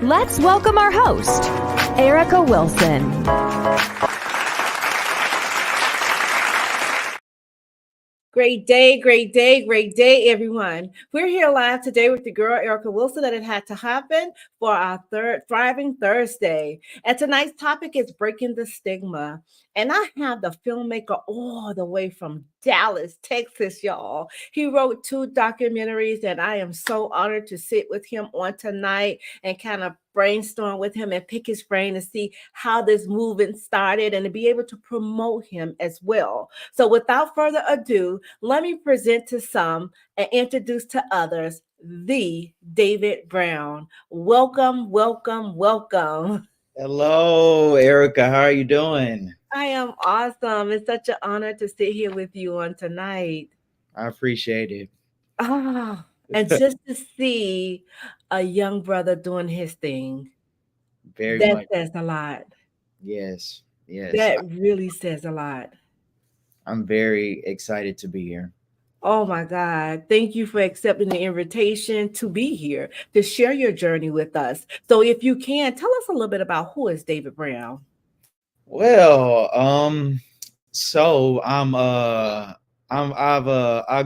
Let's welcome our host, Erica Wilson. Great day, everyone. We're here live today with the girl, Erica Wilson, that it had to happen for our third Thriving Thursday. And tonight's topic is breaking the stigma. And I have the filmmaker all the way from Dallas, Texas, y'all. He wrote 2 documentaries, and I am so honored to sit with him on tonight and kind of brainstorm with him and pick his brain to see how this movement started and to be able to promote him as well. So without further ado, let me present to some and introduce to others the David Brown. Welcome, welcome, welcome. Hello, Erica. How are you doing? I am awesome. It's such an honor to sit here with you on tonight. I appreciate it. And just to see a young brother doing his thing, Very that much. says a lot. Yes. That really says a lot. I'm very excited to be here. Oh my God. Thank you for accepting the invitation to be here to share your journey with us. So if you can, tell us a little bit about who is David Brown. Well, so I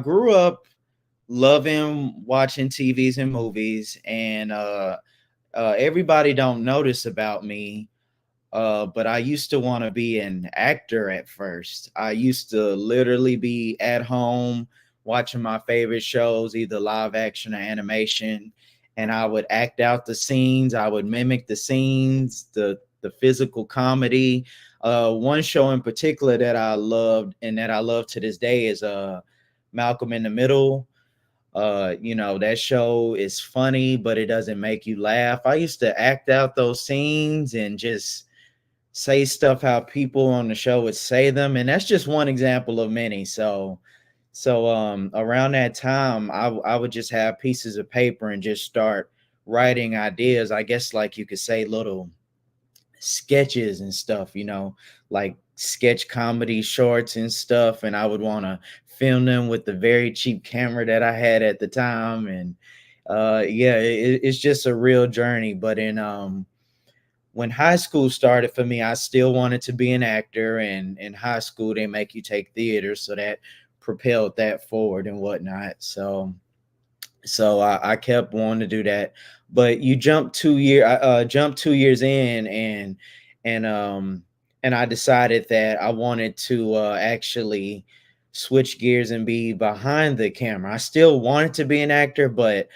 grew up loving watching TVs and movies, and everybody don't notice about me. But I used to want to be an actor at first. I used to literally be at home watching my favorite shows, either live action or animation, and I would act out the scenes. I would mimic the scenes, the physical comedy. One show in particular that I loved and that I love to this day is Malcolm in the Middle. That show is funny, but it doesn't make you laugh. I used to act out those scenes and just say stuff how people on the show would say them, and that's just one example of many. So around that time, I would just have pieces of paper and just start writing ideas. I guess, like, you could say little sketches and stuff, like sketch comedy shorts and stuff, and I would want to film them with the very cheap camera that I had at the time. And it's just a real journey. But when high school started for me, I still wanted to be an actor, and in high school they make you take theater, so that propelled that forward and whatnot. So I kept wanting to do that. But you jump 2 years in, and I decided that I wanted to actually switch gears and be behind the camera. I still wanted to be an actor, but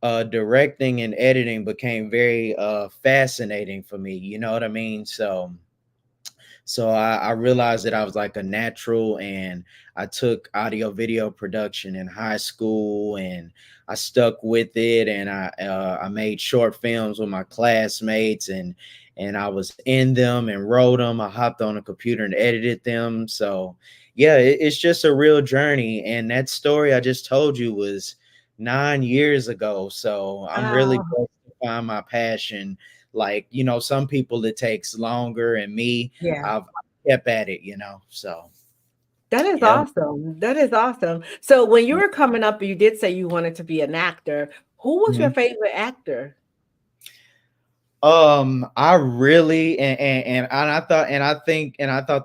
directing and editing became very fascinating for me. You know what I mean? So I realized that I was like a natural, and I took audio video production in high school, and I stuck with it, and I made short films with my classmates, and I was in them and wrote them. I hopped on a computer and edited them. So yeah, it's just a real journey. And that story I just told you was 9 years ago. So I'm really blessed to find my passion. Like, some people it takes longer, and me, Yeah. I've kept at it, so That is yeah. awesome. That is awesome. So when you were coming up, you did say you wanted to be an actor. Who was your Mhm. favorite actor? I really and I thought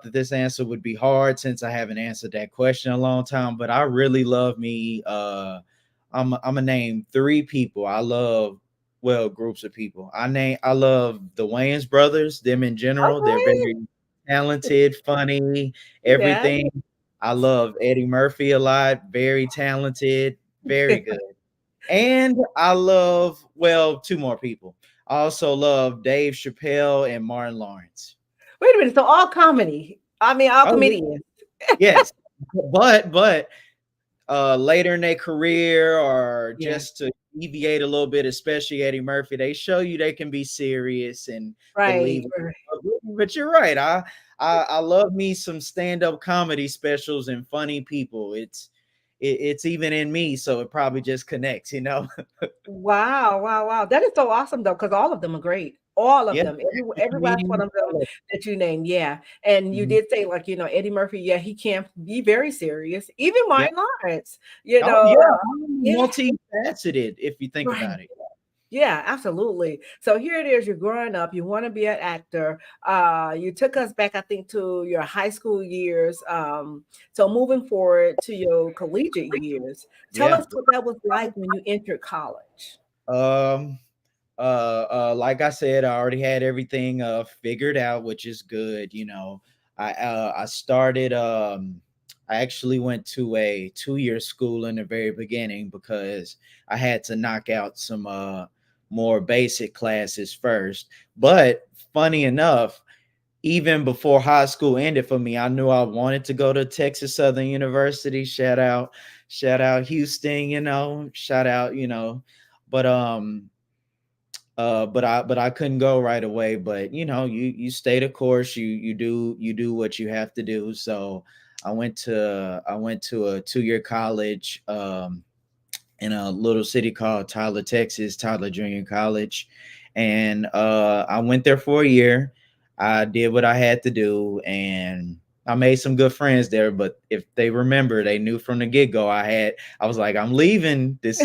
that this answer would be hard since I haven't answered that question in a long time, but I really love me. I'm gonna name 3 people. I love, well, groups of people. I love the Wayans brothers, them in general. They're Okay. very talented, funny, Yeah. everything. I love Eddie Murphy a lot, very talented, very good. And I love, well, 2 more people. I also love Dave Chappelle and Martin Lawrence. Wait a minute. So all comedy. I mean, all Oh, comedians. yes. But later in their career, or Yeah. just to deviate a little bit, especially Eddie Murphy, they show you they can be serious and Right. believe. But you're right. I love me some stand-up comedy specials and funny people. It's even in me, so it probably just connects. Wow. Wow. Wow. That is so awesome, though, because all of them are great. All of Yeah, them. Every last one comedians. of them that you named. Yeah. And you Mhm. did say, like, Eddie Murphy, yeah, he can be very serious. Even Yeah. Martin Lawrence, Oh, yeah, yeah. multifaceted if you think Right. about it. Yeah, absolutely. So here it is, you're growing up, you want to be an actor. You took us back, I think, to your high school years. So moving forward to your collegiate years, tell Yeah. us what that was like when you entered college. Um, like I said, I already had everything figured out, which is good. I started I actually went to a 2-year school in the very beginning because I had to knock out some more basic classes first. But funny enough, even before high school ended for me, I knew I wanted to go to Texas Southern University. Shout out Houston, shout out, but but I couldn't go right away. But you stay the course, you do what you have to do. So I went to a 2-year college in a little city called Tyler, Texas, Tyler Junior College. And I went there for a year. I did what I had to do, and I made some good friends there. But if they remember, they knew from the get-go I was like, I'm leaving. This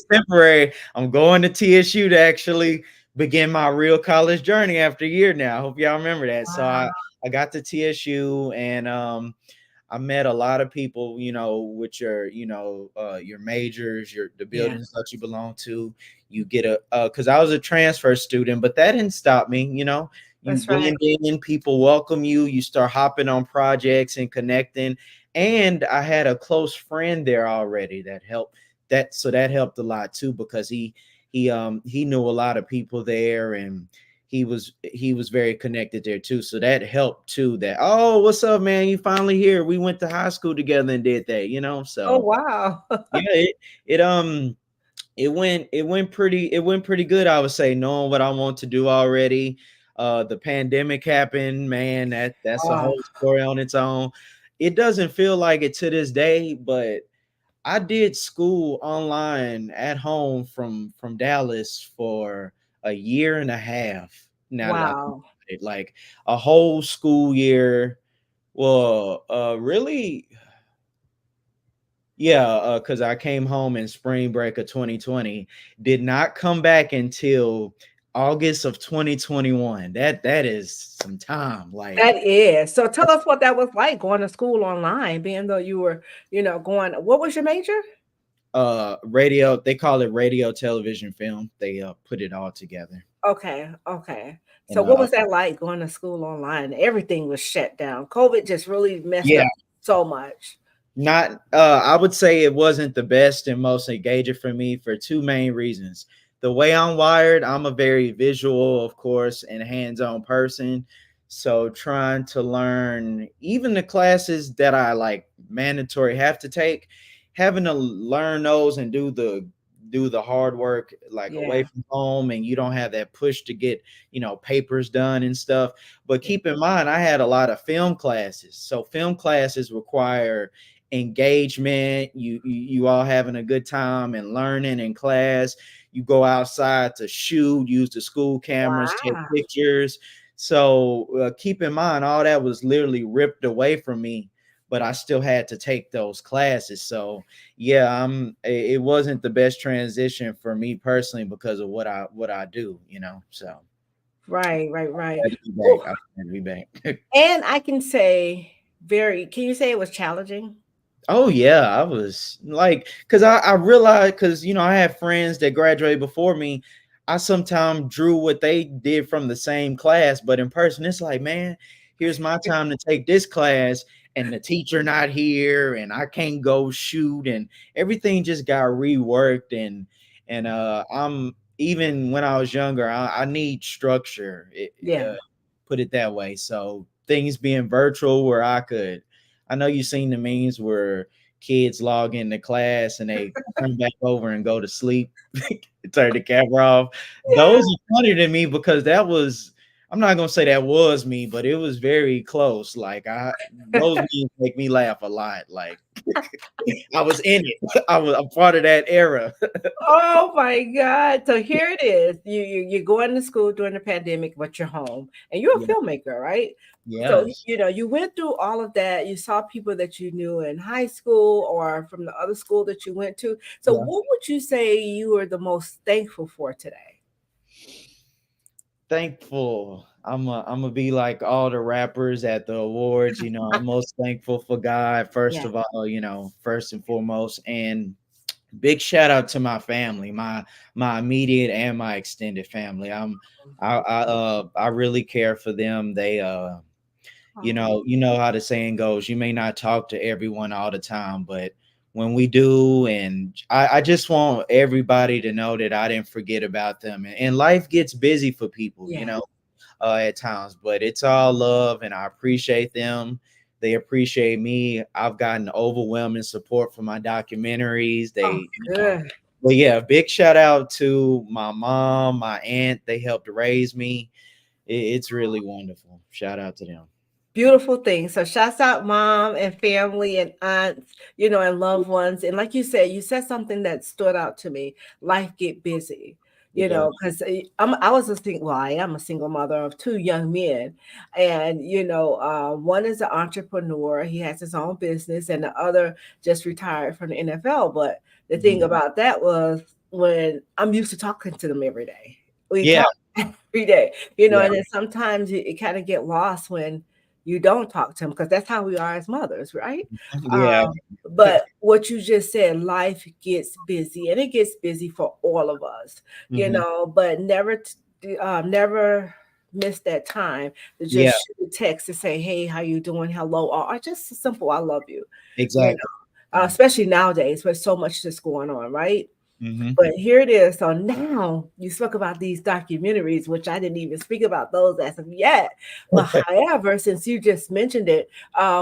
temporary. I'm going to TSU to actually begin my real college journey after a year now. I hope y'all remember that. So Wow. I got to TSU, and I met a lot of people, with your majors, the Yeah, buildings that you belong to. You get because I was a transfer student, but that didn't stop me. You that's right. blend in, people welcome you, you start hopping on projects and connecting. And I had a close friend there already that helped. That helped a lot too, because he knew a lot of people there, and he was very connected there too. So that helped too. That, oh, what's up, man? You finally here. We went to high school together and did that. Oh, So wow. yeah, it went pretty good, I would say, knowing what I want to do already. The pandemic happened, man. That's a Oh, whole story on its own. It doesn't feel like it to this day, but I did school online at home from Dallas for a year and a half. Now that I think wow. about it, like a whole school year. Well, really, yeah, because I came home in spring break of 2020, did not come back until August of 2021. That is some time. Like, That is. So tell us what that was like going to school online, being though you were, going. What was your major? radio, they call it radio, television, film. They put it all together. Okay, okay. And So what was that like going to school online? Everything was shut down. COVID just really messed yeah, up so much. not I would say it wasn't the best and most engaging for me for two main reasons. The way I'm wired, I'm a very visual, of course, and hands-on person. So trying to learn even the classes that I like mandatory have to take, having to learn those and do the hard work like away Yeah, from home, and you don't have that push to get papers done and stuff. But yeah. keep in mind, I had a lot of film classes, so film classes require engagement. You all having a good time and learning in class. You go outside to shoot, use the school cameras, take Wow. pictures. So keep in mind, all that was literally ripped away from me, but I still had to take those classes. So yeah, it wasn't the best transition for me personally because of what I do. So Right, right, right. glad to be back. Oh, I'm glad to be back. and I can say can you say it was challenging? Oh yeah, I was like, because I realized, because I had friends that graduated before me. I sometimes drew what they did from the same class, but in person, it's like, man, here's my time to take this class, and the teacher not here, and I can't go shoot, and everything just got reworked, and I'm even when I was younger, I need structure. Yeah. Put it that way. So things being virtual, where I know you've seen the memes where kids log into class and they turn back over and go to sleep, turn the camera off. Yeah. Those are funny to me because that was, I'm not gonna say that was me, but it was very close. Like those memes make me laugh a lot. Like I was in it. I'm part of that era. Oh my God. So here it is. You're going to school during the pandemic, but you're home and you're a Yeah. filmmaker, right? So, Yes. you went through all of that. You saw people that you knew in high school or from the other school that you went to. So, Yeah. what would you say you are the most thankful for today? Thankful. I'm gonna be like all the rappers at the awards. I'm most thankful for God, first Yeah. of all, first and foremost. And big shout out to my family, my immediate and my extended family. I really care for them. They Oh, you know how the saying goes, you may not talk to everyone all the time, but when we do, and I just want everybody to know that I didn't forget about them. And life gets busy for people, yeah. at times, but it's all love, and I appreciate them. They appreciate me. I've gotten overwhelming support for my documentaries. Oh, good. But yeah, big shout out to my mom, my aunt. They helped raise me. It's really wonderful. Shout out to them. Beautiful thing. So shouts out mom and family and aunts, and loved ones. And like you said something that stood out to me. Life get busy, It does. because I am a single mother of two young men. And one is an entrepreneur. He has his own business, and the other just retired from the NFL. But the thing Mhm. about that was when I'm used to talking to them every day. We Yeah, talk every day, yeah, and then sometimes it kind of get lost when you don't talk to them because that's how we are as mothers, right? yeah. But what you just said, life gets busy and it gets busy for all of us, Mhm. but never miss that time to Yeah, just shoot a text to say, hey, how you doing? Hello, or just a simple, I love you, you exactly. know, especially nowadays with so much that's going on, right? Mhm. But here it is. So now you spoke about these documentaries, which I didn't even speak about those as of yet. But however, since you just mentioned it,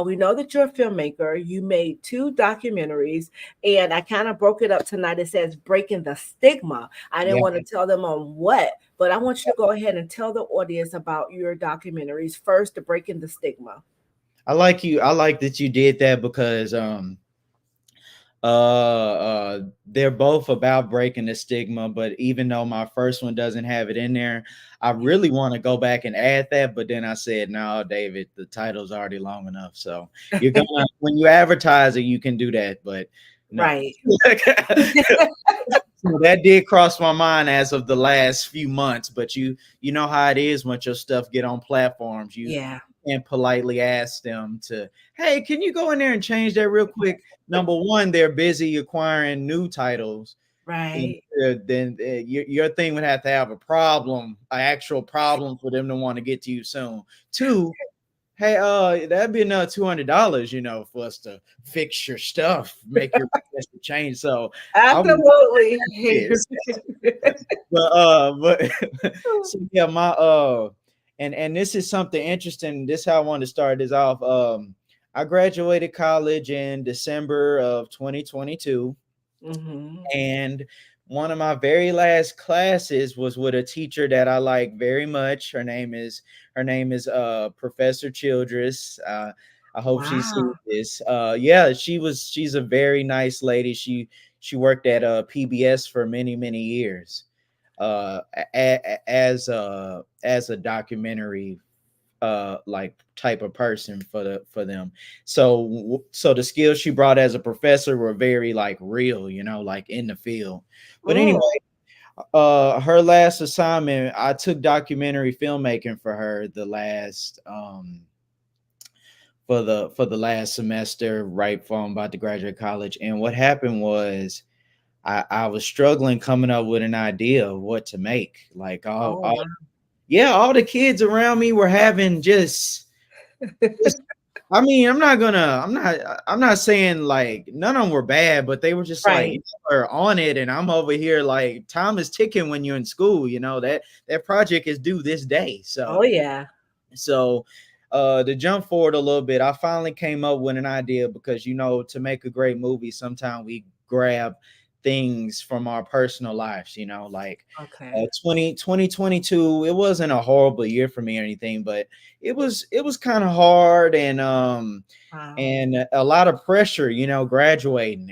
we know that you're a filmmaker. You made two documentaries, and I kind of broke it up tonight. It says Breaking the Stigma. I didn't Yeah. want to tell them on what, but I want you to go ahead and tell the audience about your documentaries first, to Breaking the Stigma. I like that you did that because they're both about breaking the stigma, but even though my first one doesn't have it in there, I really want to go back and add that, but then I said, no, David, the title's already long enough. So you're gonna, when you advertise it, you can do that, but no. Right. So that did cross my mind as of the last few months, but you know how it is once your stuff get on platforms, you Yeah. can politely ask them to, hey, can you go in there and change that real quick? Number one, they're busy acquiring new titles. And Right. then your thing would have to have a problem, an actual problem for them to want to get to you soon. Two, hey, that'd be another $200, for us to fix your stuff, make your request to change. So I would Absolutely. this. But so yeah, my and this is something interesting. This is how I want to start this off. I graduated college in December of 2022, Mhm. and one of my very last classes was with a teacher that I like very much. Her name is Professor Childress. I hope she sees Wow. this. Yeah, she's a very nice lady. She worked at PBS for many years as a documentary like type of person for them. So the skills she brought as a professor were very like real, like in the field. But anyway, Mm. her last assignment, I took documentary filmmaking for her the last for the last semester, right before I'm about to graduate college. And what happened was I was struggling coming up with an idea of what to make. Like Oh, all wow. yeah, all the kids around me were having just I mean, I'm not saying like none of them were bad, but they were just like Right. are on it, and I'm over here like time is ticking when you're in school, that project is due this day. Oh, yeah. So to jump forward a little bit, I finally came up with an idea because to make a great movie, sometimes we grab things from our personal lives, you know, like Okay. 2022, it wasn't a horrible year for me or anything, but it was kind of hard, Wow. and a lot of pressure, you know, graduating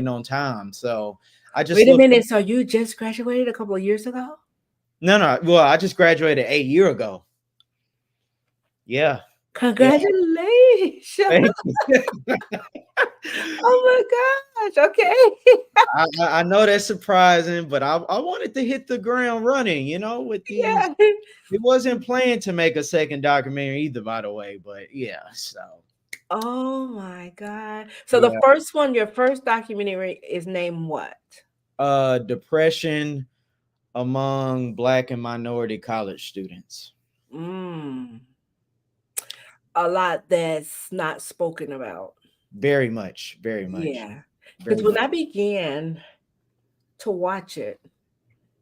on time. So I just Wait a look. minute. So you just graduated a couple of years ago? No, well, I just graduated 8 years ago. Yeah, yeah. Congratulations. Thank you. Oh my gosh. Okay. I know that's surprising, but I wanted to hit the ground running, you know, with these. Yeah. It wasn't planned to make a second documentary either, by the way, but yeah, so Oh my God. So the yeah. first one, your first documentary is named what? Depression among Black and minority college students. Mm, a lot that's not spoken about. Very much, very much, Yeah. Because very when much. I began to watch it,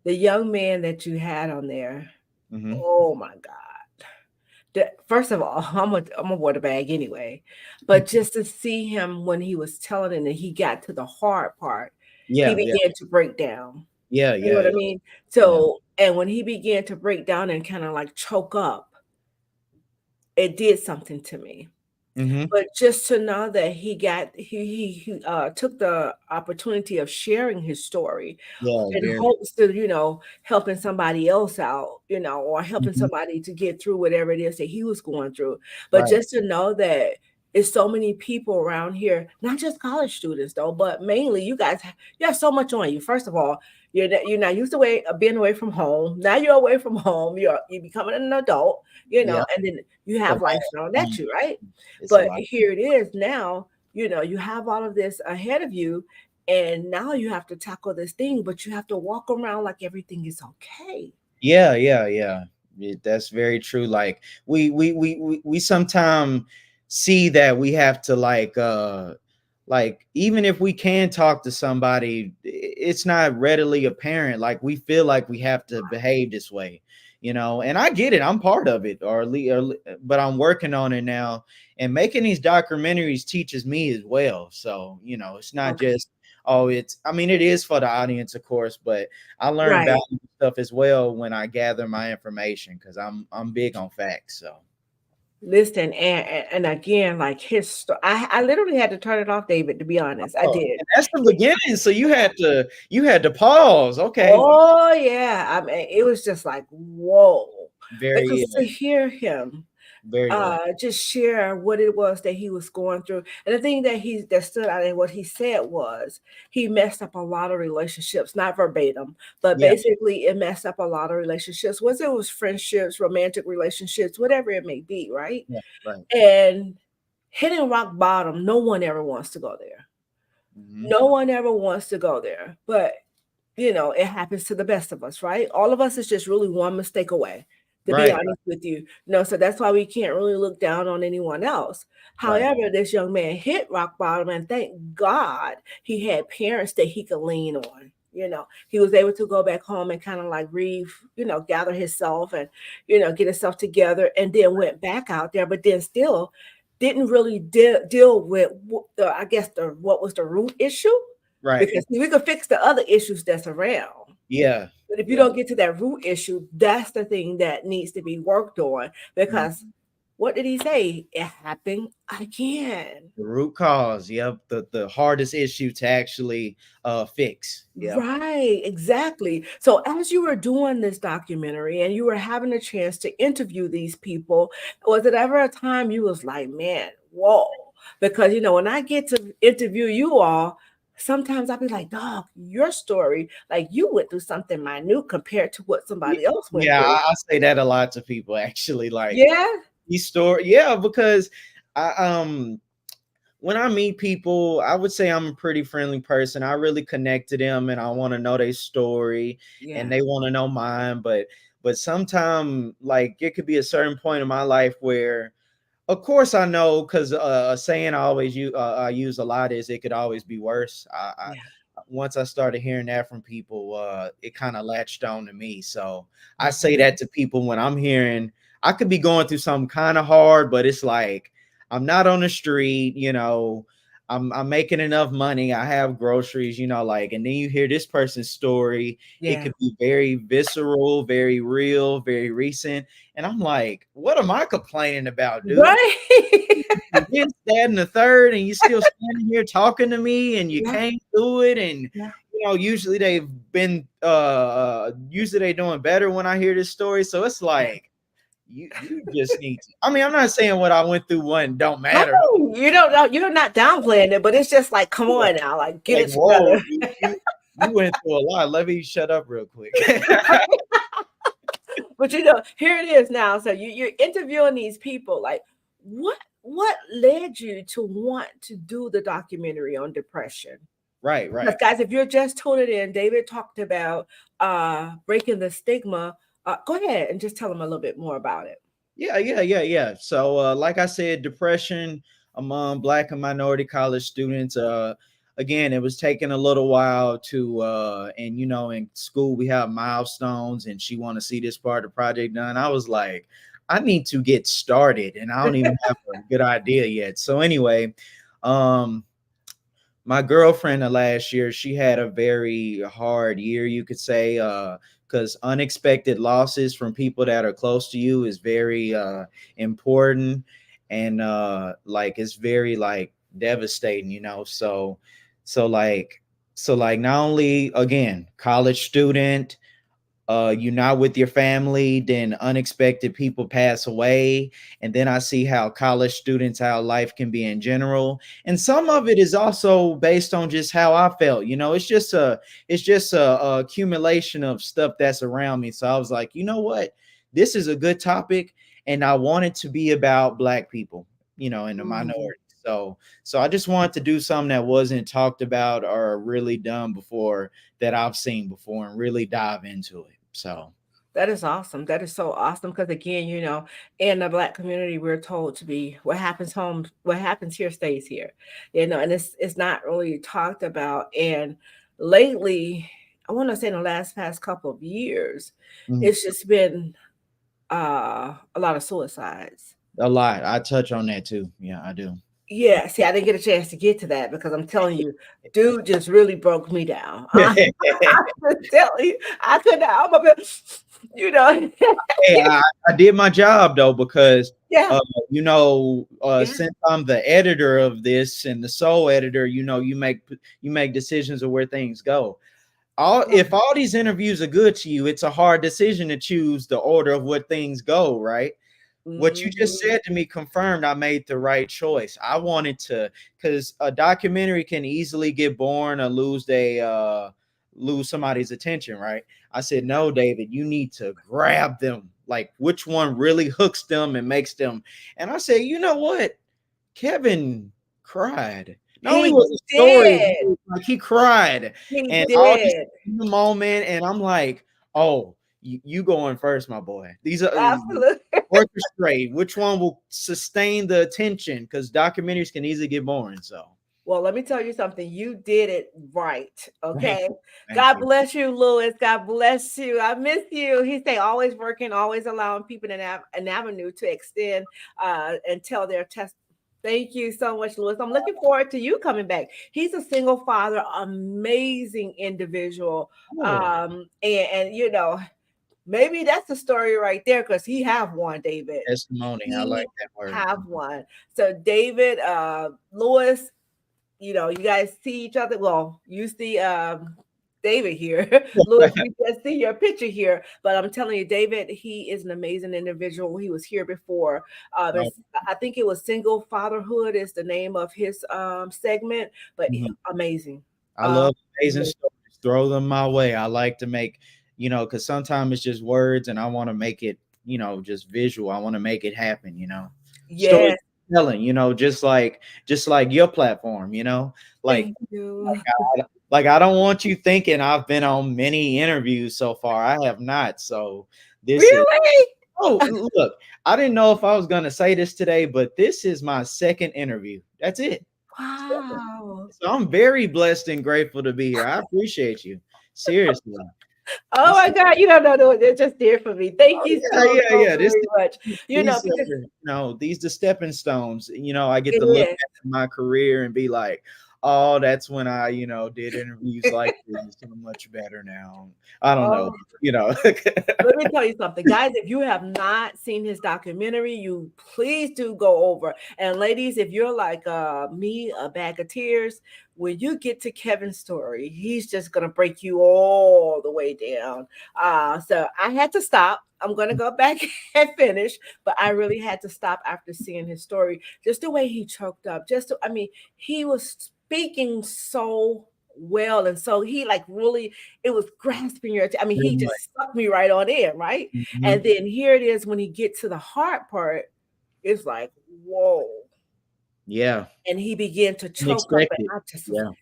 the young man that you had on there, Hmm. oh my God. First of all, I'm a water bag anyway. But just to see him when he was telling it and he got to the hard part, he Yeah, yeah, began to break down. yeah, You know yeah, what I yeah, mean? yeah. So, and when he began to break down and kind of like choke up, it did something to me. Hmm. But just to know that he took the opportunity of sharing his story Yeah, in very. hopes to, helping somebody else out, or helping Mhm. somebody to get through whatever it is that he was going through. But Right. just to know that it's so many people around here, not just college students though, but mainly you have so much on you. First of all, you're not used to being away from home. Now you're away from home. You're becoming an adult, Yeah, and then you a have life thrown lot. at you, right? It's a But lot. here it is now, you have all of this ahead of you, and now you have to tackle this thing, but you have to walk around like everything is okay. Yeah, yeah, yeah. That's very true. Like we sometimes see that we have to like even if we can talk to somebody, it's not readily apparent. Like we feel like we have to behave this way, you know. And I get it. I'm part of it, but I'm working on it now. And making these documentaries teaches me as well. So, you know, it's not Okay. just I mean, it is for the audience, of course, but I learn Right. valuable stuff as well when I gather my information because I'm big on facts. So Listen, and again, like I literally had to turn it off, David, to be honest. I oh, did. and that's the beginning. So you had to pause. Okay. Oh yeah. I mean, it was just like, whoa. Very Because to hear him very just share what it was that he was going through. And the thing that stood out and what he said was he messed up a lot of relationships, not verbatim, but yeah, basically it messed up a lot of relationships, whether it was friendships, romantic relationships, whatever it may be, right? yeah, right. And hitting rock bottom, no one ever wants to go there. Hmm. No one ever wants to go there. But it happens to the best of us, right? All of us is just really one mistake away, to be Right, honest with you. So that's why we can't really look down on anyone else. right. However, this young man hit rock bottom, and thank God he had parents that he could lean on. He was able to go back home and kind of like gather himself and, get himself together, and then went back out there, but then still didn't really deal with what was the root issue, Right. because we could fix the other issues that's around. Yeah. But if you Yeah. don't get to that root issue, that's the thing that needs to be worked on. Mhm. Because what did he say? It happened again. The root cause. Yep. The hardest issue to actually fix. Yep. Right, exactly. So as you were doing this documentary and you were having a chance to interview these people, was it ever a time you was like, man, whoa? Because when I get to interview you all, sometimes I'll be like, dog, your story, like you went through something minute compared to what Ye- somebody else went Yeah, through. I say that a lot to people actually. Like Yeah, these story, yeah, because I when I meet people, I would say I'm a pretty friendly person. I really connect to them and I want to know their story and yeah, they want to know mine. But sometimes like it could be a certain point in my life where of course I know because a saying I use a lot is it could always be worse. yeah. Once I started hearing that from people, it kind of latched on to me. So I say Mhm. that to people when I'm hearing I could be going through something kind of hard, but it's like I'm not on the street, you know. I'm making enough money. I have groceries, you know, like, and then you hear this person's story. It Yeah. could be very visceral, very real, very recent. And I'm like, what am I complaining about, dude? Right. This, that, and the third, and you still standing here talking to me, and you Yeah. came through it. And Yeah. you know, usually they've been usually they doing better when I hear this story. So it's like you just need to. I mean, I'm not saying what I went through one don't No, matter. you don't know. You're not downplaying it, but it's just like, come on now, like get Like, it whoa, together. you went through a lot. Let me shut up real quick. But you know, here it is now. So you're interviewing these people. Like, what led you to want to do the documentary on depression? Right, Because right. guys, if you're just tuning in, David talked about breaking the stigma. Go ahead and just tell them a little bit more about it. Yeah. So, like I said, depression among Black and minority college students. Again, it was taking a little while to, and you know, in school we have milestones, and she want to see this part of the project done. I was like, I need to get started, and I don't even have a good idea yet. So anyway, um, my girlfriend last year, she had a very hard year, you could say, because unexpected losses from people that are close to you is very important, and like it's very like devastating, you know. So like so like not only again college student, you're not with your family, then unexpected people pass away, and then I see how college students, how life can be in general, and some of it is also based on just how I felt. You know, it's just a accumulation of stuff that's around me. So I was like, you know what, this is a good topic, and I want it to be about Black people, you know, in the Mhm. minority. So I just wanted to do something that wasn't talked about or really done before, that I've seen before, and really dive into it. So That is awesome. That is so awesome. Because again, you know, in the Black community, we're told to be what happens home, what happens here stays here. You know, and it's not really talked about. And lately, I want to say in the last past couple of years, mhm, it's just been a lot of suicides. a lot. I touch on that too. Yeah, I do. Yeah, see, I didn't get a chance to get to that because I'm telling you, dude just really broke me down. I'm telling you, I could not. I'm a bit, you know. Hey, I did my job though, because Yeah, you know, yeah. since I'm the editor of this and the sole editor, you know, you make decisions of where things go. All If all these interviews are good to you, it's a hard decision to choose the order of what things go, right? What you just Mhm. said to me confirmed I made the right choice. I wanted to, because a documentary can easily get boring or lose somebody's attention, right? I said, no, David, you need to grab them. Like, which one really hooks them and makes them? And I said, you know what? Kevin cried. Not only He was the story did. like he cried, He and all these did. in the moment, and I'm like, oh, you going first, my boy. These are Absolutely. orchestrate which one will sustain the attention, because documentaries can easily get boring. So Well, let me tell you something. You did it right. thank Okay. you, thank God you. bless you, Lewis. God bless you. I miss you. He say always working, always allowing people an avenue to extend and tell their test. Thank you so much, Lewis. I'm looking forward to you coming back. He's a single father, amazing individual. Oh, And you know, maybe that's the story right there because he have one, David. testimony, I He like that word. have one. So David, Lewis, you know, you guys see each other. Well, you see David here. Louis, we just see your picture here. But I'm telling you, David, he is an amazing individual. He was here before. Oh, I think it was Single Fatherhood is the name of his segment, but mhm. amazing. I Um, love amazing stories. Throw them my way. I like to make, you know, because sometimes it's just words, and I want to make it, you know, just visual. I want to make it happen, you know. yes, Storytelling, you know, just like your platform, you know, like thank you. like I don't want you thinking I've been on many interviews so far. I have not. So this is Really? look, I didn't know if I was gonna say this today, but this is my second interview. That's it. Second. Wow. So I'm very blessed and grateful to be here. I appreciate you. Seriously. Oh This my God, you don't know what they just did for me. Thank Oh you yeah, so, yeah, so yeah. very much. You know, These because these the stepping stones. I get it to look is. at my career and be like, oh, that's when I, did interviews like this. I'm much better now. I don't know, Oh, you know. let me tell you something, guys. If you have not seen his documentary, you please do go over. And ladies, if you're like me, a bag of tears, when you get to Kevin's story, he's just gonna break you all the way down. So I had to stop. I'm gonna go back and finish, but I really had to stop after seeing his story. Just the way he choked up. I mean, he was speaking so well, and so he like really it was grasping your I mean, Pretty he much. just sucked me right on in, right? And Mhm. then here it is when he get to the hard part, it's like, whoa. Yeah, And he began to choke up, and unexpected. I just was Yeah, like,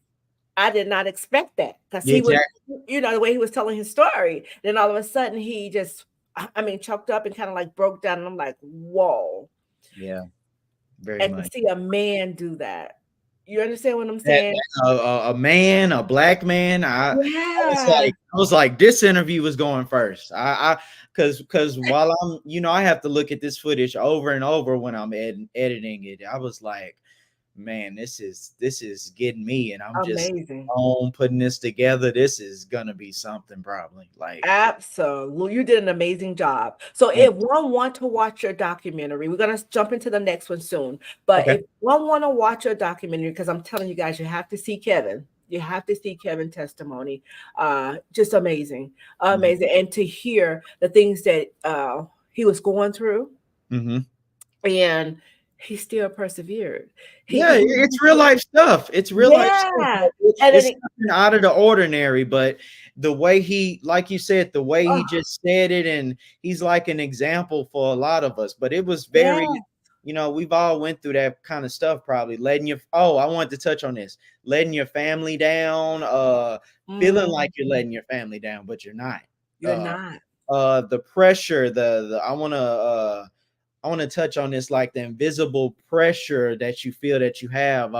I did not expect that because yeah, he was, exactly. the way he was telling his story. Then all of a sudden he just, I mean, choked up and kind of like broke down. And I'm like, whoa. Yeah, very And to much. see a man do that, you understand what I'm That, saying? a man, a black man. Yeah. I was like, this interview was going first. Because while I'm, I have to look at this footage over and over when I'm editing it. I was like, man, this is getting me, and I'm just Amazing. on putting this together. This is gonna be something probably. Like, Absolutely. You did an amazing job. So thank if one want to watch your documentary, we're going to jump into the next one soon. But okay, if one want to watch your documentary, because I'm telling you guys, you have to see Kevin. You have to see Kevin testimony. Just amazing. hmm Amazing. And to hear the things that he was going through hmm and he still persevered. yeah, He it's real life stuff. It's real life stuff. yeah. And It's then nothing out of the ordinary, but the way he, like you said, the way he oh, just said it, and he's like an example for a lot of us. But it was yeah. very, we've all went through that kind of stuff, probably letting your. Oh, I wanted to touch on this. Letting your family down, feeling like you're Mhm. letting your family down, but you're not. You're Uh, not. the pressure, the I want to touch on this, like the invisible pressure that you feel that you have.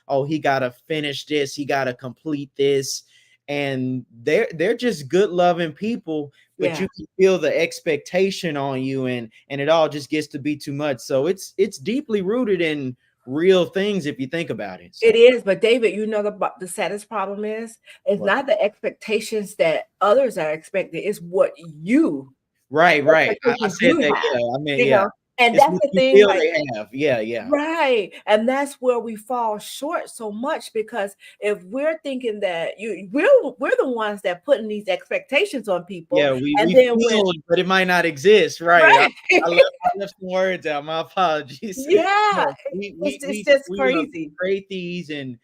Oh, he gotta finish this, he gotta complete this. And they're just good loving people, but Yeah. you can feel the expectation on you, and it all just gets to be too much. So it's deeply rooted in real things if you think about it. It So is, but David, the saddest problem is it's what? not the expectations that others are expecting, it's what you Right. I expectations said you that, have, yeah. I mean, you yeah. know? And It's that's what the you thing, feel like they have. Yeah. right, and that's where we fall short so much because if we're thinking that we're the ones that putting these expectations on people, Yeah, we and we then when feel, but it might not exist, right? I, right, I left I left some words out. My apologies. yeah, No, we it's we it's we just we crazy. create these and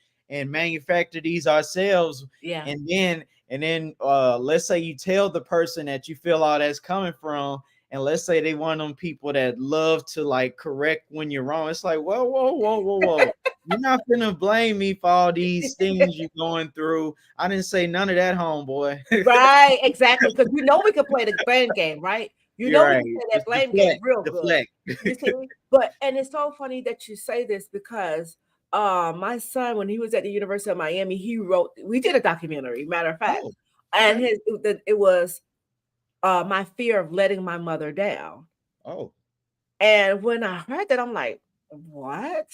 manufacture these ourselves, Yeah. and then let's say you tell the person that you feel all that's coming from, and let's say they one of them people that love to like correct when you're wrong. It's like, whoa. You're not gonna blame me for all these things you're going through. I didn't say none of that, homeboy. Right, exactly. Because you know we could play the blame game, right? You You're know we right. can play that Just blame game real good. deflect. You see? But and it's so funny that you say this because my son, when he was at the University of Miami, we did a documentary, matter of fact. Oh, And okay. it was my fear of letting my mother down. Oh, And when I heard that, I'm like, what?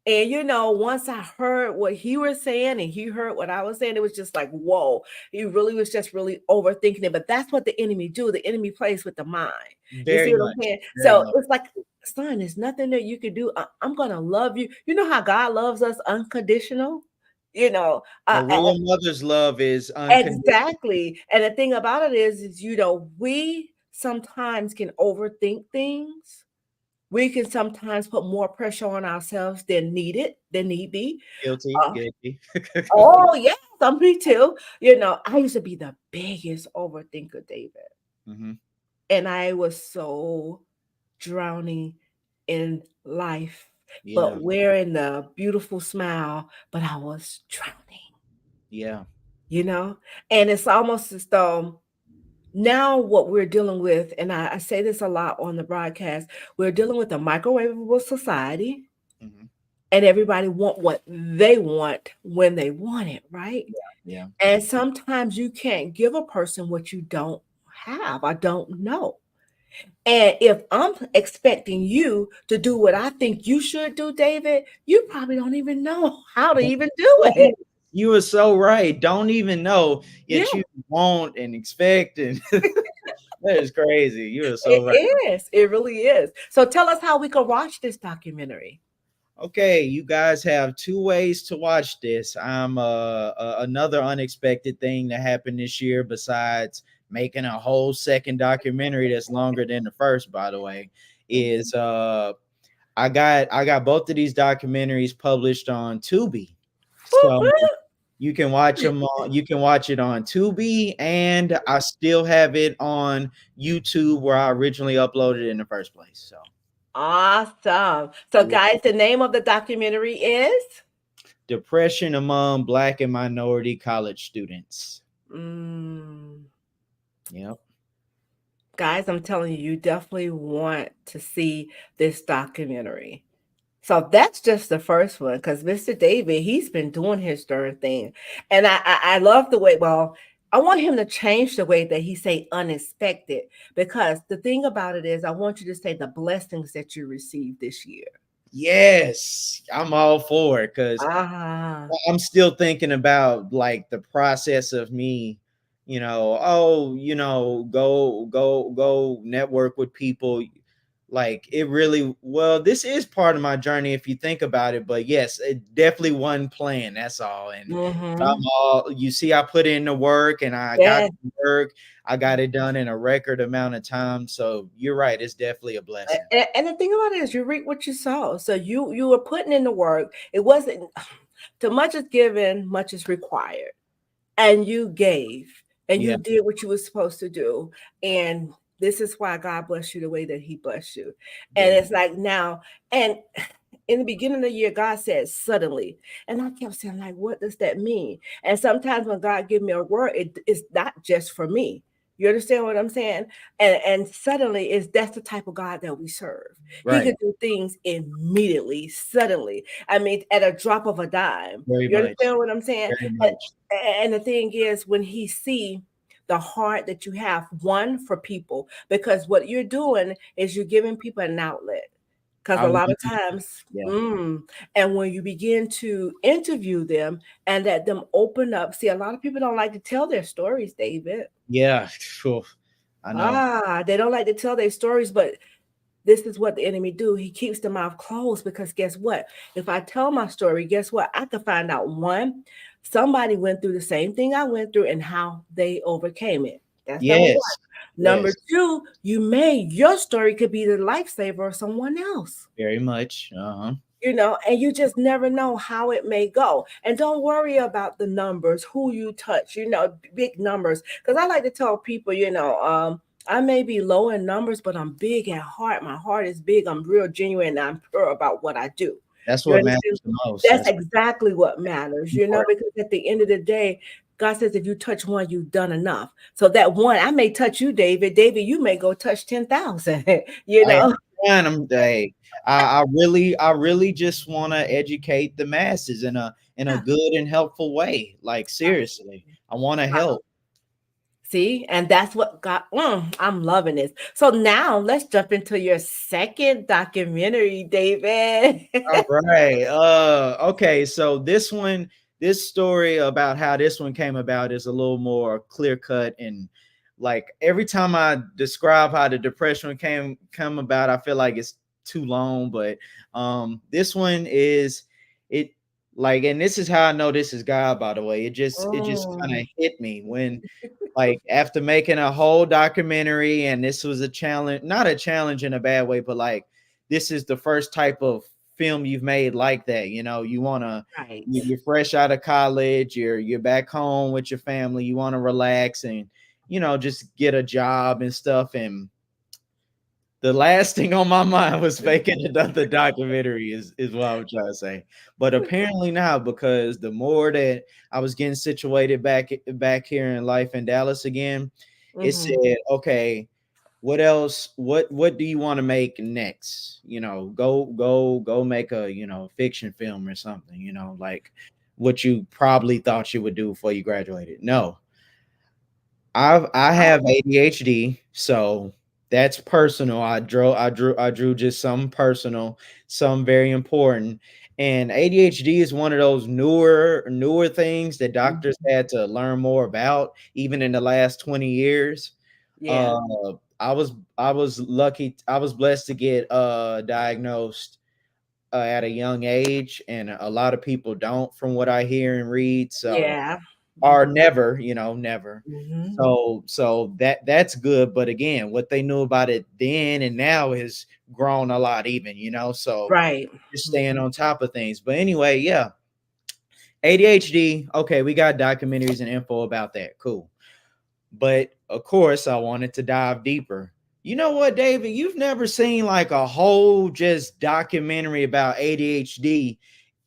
And once I heard what he was saying and he heard what I was saying, it was just like, whoa, he really was just really overthinking it. But that's what the enemy do. The enemy plays with the mind. You see very what I'm much. saying? Very So much. it's like, son, there's nothing that you can do. I'm gonna love you. You know how God loves us unconditional? You know, A uh, real mother's love is unconditional. exactly. And the thing about it is we sometimes can overthink things. We can sometimes put more pressure on ourselves than need be. Guilty, Uh, guilty. oh yes, me too. I used to be the biggest overthinker, David, hmm and I was so drowning in life, Yeah, but wearing the beautiful smile, but I was drowning. yeah. You know, and it's almost as though now what we're dealing with, and I say this a lot on the broadcast, we're dealing with a microwavable society hmm and everybody want what they want when they want it, right? Yeah. And sometimes you can't give a person what you don't have or don't know. And if I'm expecting you to do what I think you should do, David, you probably don't even know how to even do it. You were so right. Don't even know, Yeah, yet you want and expect, and that is crazy. You are so right. it is. It really is. So tell us how we can watch this documentary. Okay, you guys have two ways to watch this. I'm another unexpected thing that happened this year, besides making a whole second documentary that's longer than the first, by the way, is I got both of these documentaries published on Tubi. So you can watch them on, you can watch it on Tubi, and I still have it on YouTube where I originally uploaded it in the first place. So Awesome. So, yeah. guys, the name of the documentary is? Depression among Black and minority college students. Mm, Yep. guys, I'm telling you, you definitely want to see this documentary. So that's just the first one because Mr. David, he's been doing his darn thing. And I love the way, well, I want him to change the way that he say unexpected, because the thing about it is I want you to say the blessings that you received this year. Yes, I'm all for it because Ah, I'm still thinking about like the process of me, oh, go network with people. Like it really, well, this is part of my journey if you think about it. But yes, it definitely wasn't planned. That's all. And I'm mm-hmm. all, you see, I put in the work and I got Yeah. the work. I got it done in a record amount of time. So you're right. It's definitely a blessing. And the thing about it is you reap what you sow. So you were putting in the work. It wasn't too much is given, much is required. And you gave and Yeah. you did what you were supposed to do. And this is why God blessed you the way that He blessed you. And Yeah. it's like now, and in the beginning of the year, God said suddenly. And I kept saying, like, what does that mean? And sometimes when God give me a word, it's not just for me. You understand what I'm saying? And suddenly is that's the type of God that we serve. He Right. could do things immediately, suddenly. I mean, at a drop of a dime. Very You much. understand what I'm saying? Very And, much. and the thing is, when he see the heart that you have, one for people, because what you're doing is you're giving people an outlet. Because I a lot of want, times, yeah. and when you begin to interview them and let them open up, see, a lot of people don't like to tell their stories, David. Yeah. Phew, I know. They don't like to tell their stories, but this is what the enemy do. He keeps the mouth closed because guess what? If I tell my story, guess what? I can find out one, somebody went through the same thing I went through and how they overcame it. That's number one. Yes. Number Yes. two, your story could be the lifesaver of someone else. Very much. Uh-huh. And you just never know how it may go. And don't worry about the numbers, who you touch, big numbers. Because I like to tell people, I may be low in numbers, but I'm big at heart. My heart is big. I'm real genuine. And I'm pure about what I do. That's You what understand? matters the most. That's That's exactly what matters, important. because at the end of the day, God says if you touch one, you've done enough. So that one, I may touch you, David. David, you may go touch 10,000, you I know? understand. I really just want to educate the masses in a Yeah. good and helpful way. Like seriously, I want to help. See, and that's what got, I'm loving this. So now let's jump into your second documentary, David. All right. Okay. So this story about how this one came about is a little more clear cut, and like every time I describe how the depression come about, I feel like it's too long. But this one is it like, and this is how I know this is God. By the way, it just kind Mm, of hit me when like after making a whole documentary, and this was a challenge, not a challenge in a bad way, but like this is the first type of film you've made like that. You want to, right. you're fresh out of college, you're back home with your family, you want to relax and just get a job and stuff. And the last thing on my mind was making another documentary is what I'm trying to say. But apparently now, because the more that I was getting situated back here in life in Dallas again, it Mhm. said, okay, what else? What do you want to make next? Go make a fiction film or something. Like what you probably thought you would do before you graduated. No, I have ADHD, so that's personal. I drew just some personal, some very important. And ADHD is one of those newer things that doctors had to learn more about, even in the last 20 years. Yeah. Uh, I was lucky, I was blessed to get diagnosed at a young age, and a lot of people don't, from what I hear and read. So Yeah. or never, never. Mhm. So that's good. But again, what they knew about it then and now has grown a lot, even, so Right. just staying on top of things. But anyway, yeah, ADHD. Okay, we got documentaries and info about that. Cool. But of course, I wanted to dive deeper. You know what, David? You've never seen like a whole just documentary about ADHD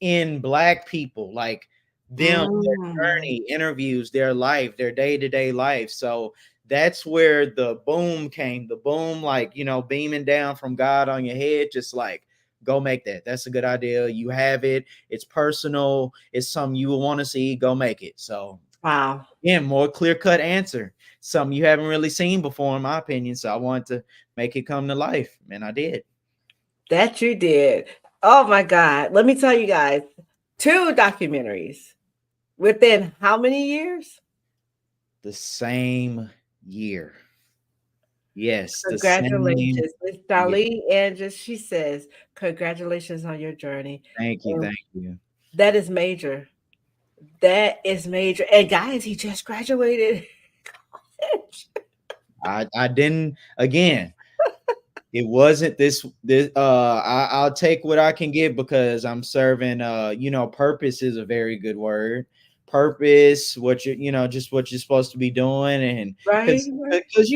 in Black people, like them, their Mm. journey, interviews, their life, their day-to-day life. So that's where the boom came. The boom, like, beaming down from God on your head, just like, go make that. That's a good idea. You have it. It's personal. It's something you will want to see. Go make it. So, Wow. yeah, more clear-cut answer. Something you haven't really seen before, in my opinion. So I wanted to make it come to life, and I did. That you did. Oh my God. Let me tell you guys, 2 documentaries within how many years? The same year. Yes, the same Congratulations. Miss year. Darlene Andrews, she says, congratulations on your journey. Thank you. And Thank you. that is major. That is major. And guys, he just graduated. I didn't, again, it wasn't this I'll take what I can get, because I'm serving, purpose is a very good word. Purpose, what just what you're supposed to be doing. And Right? because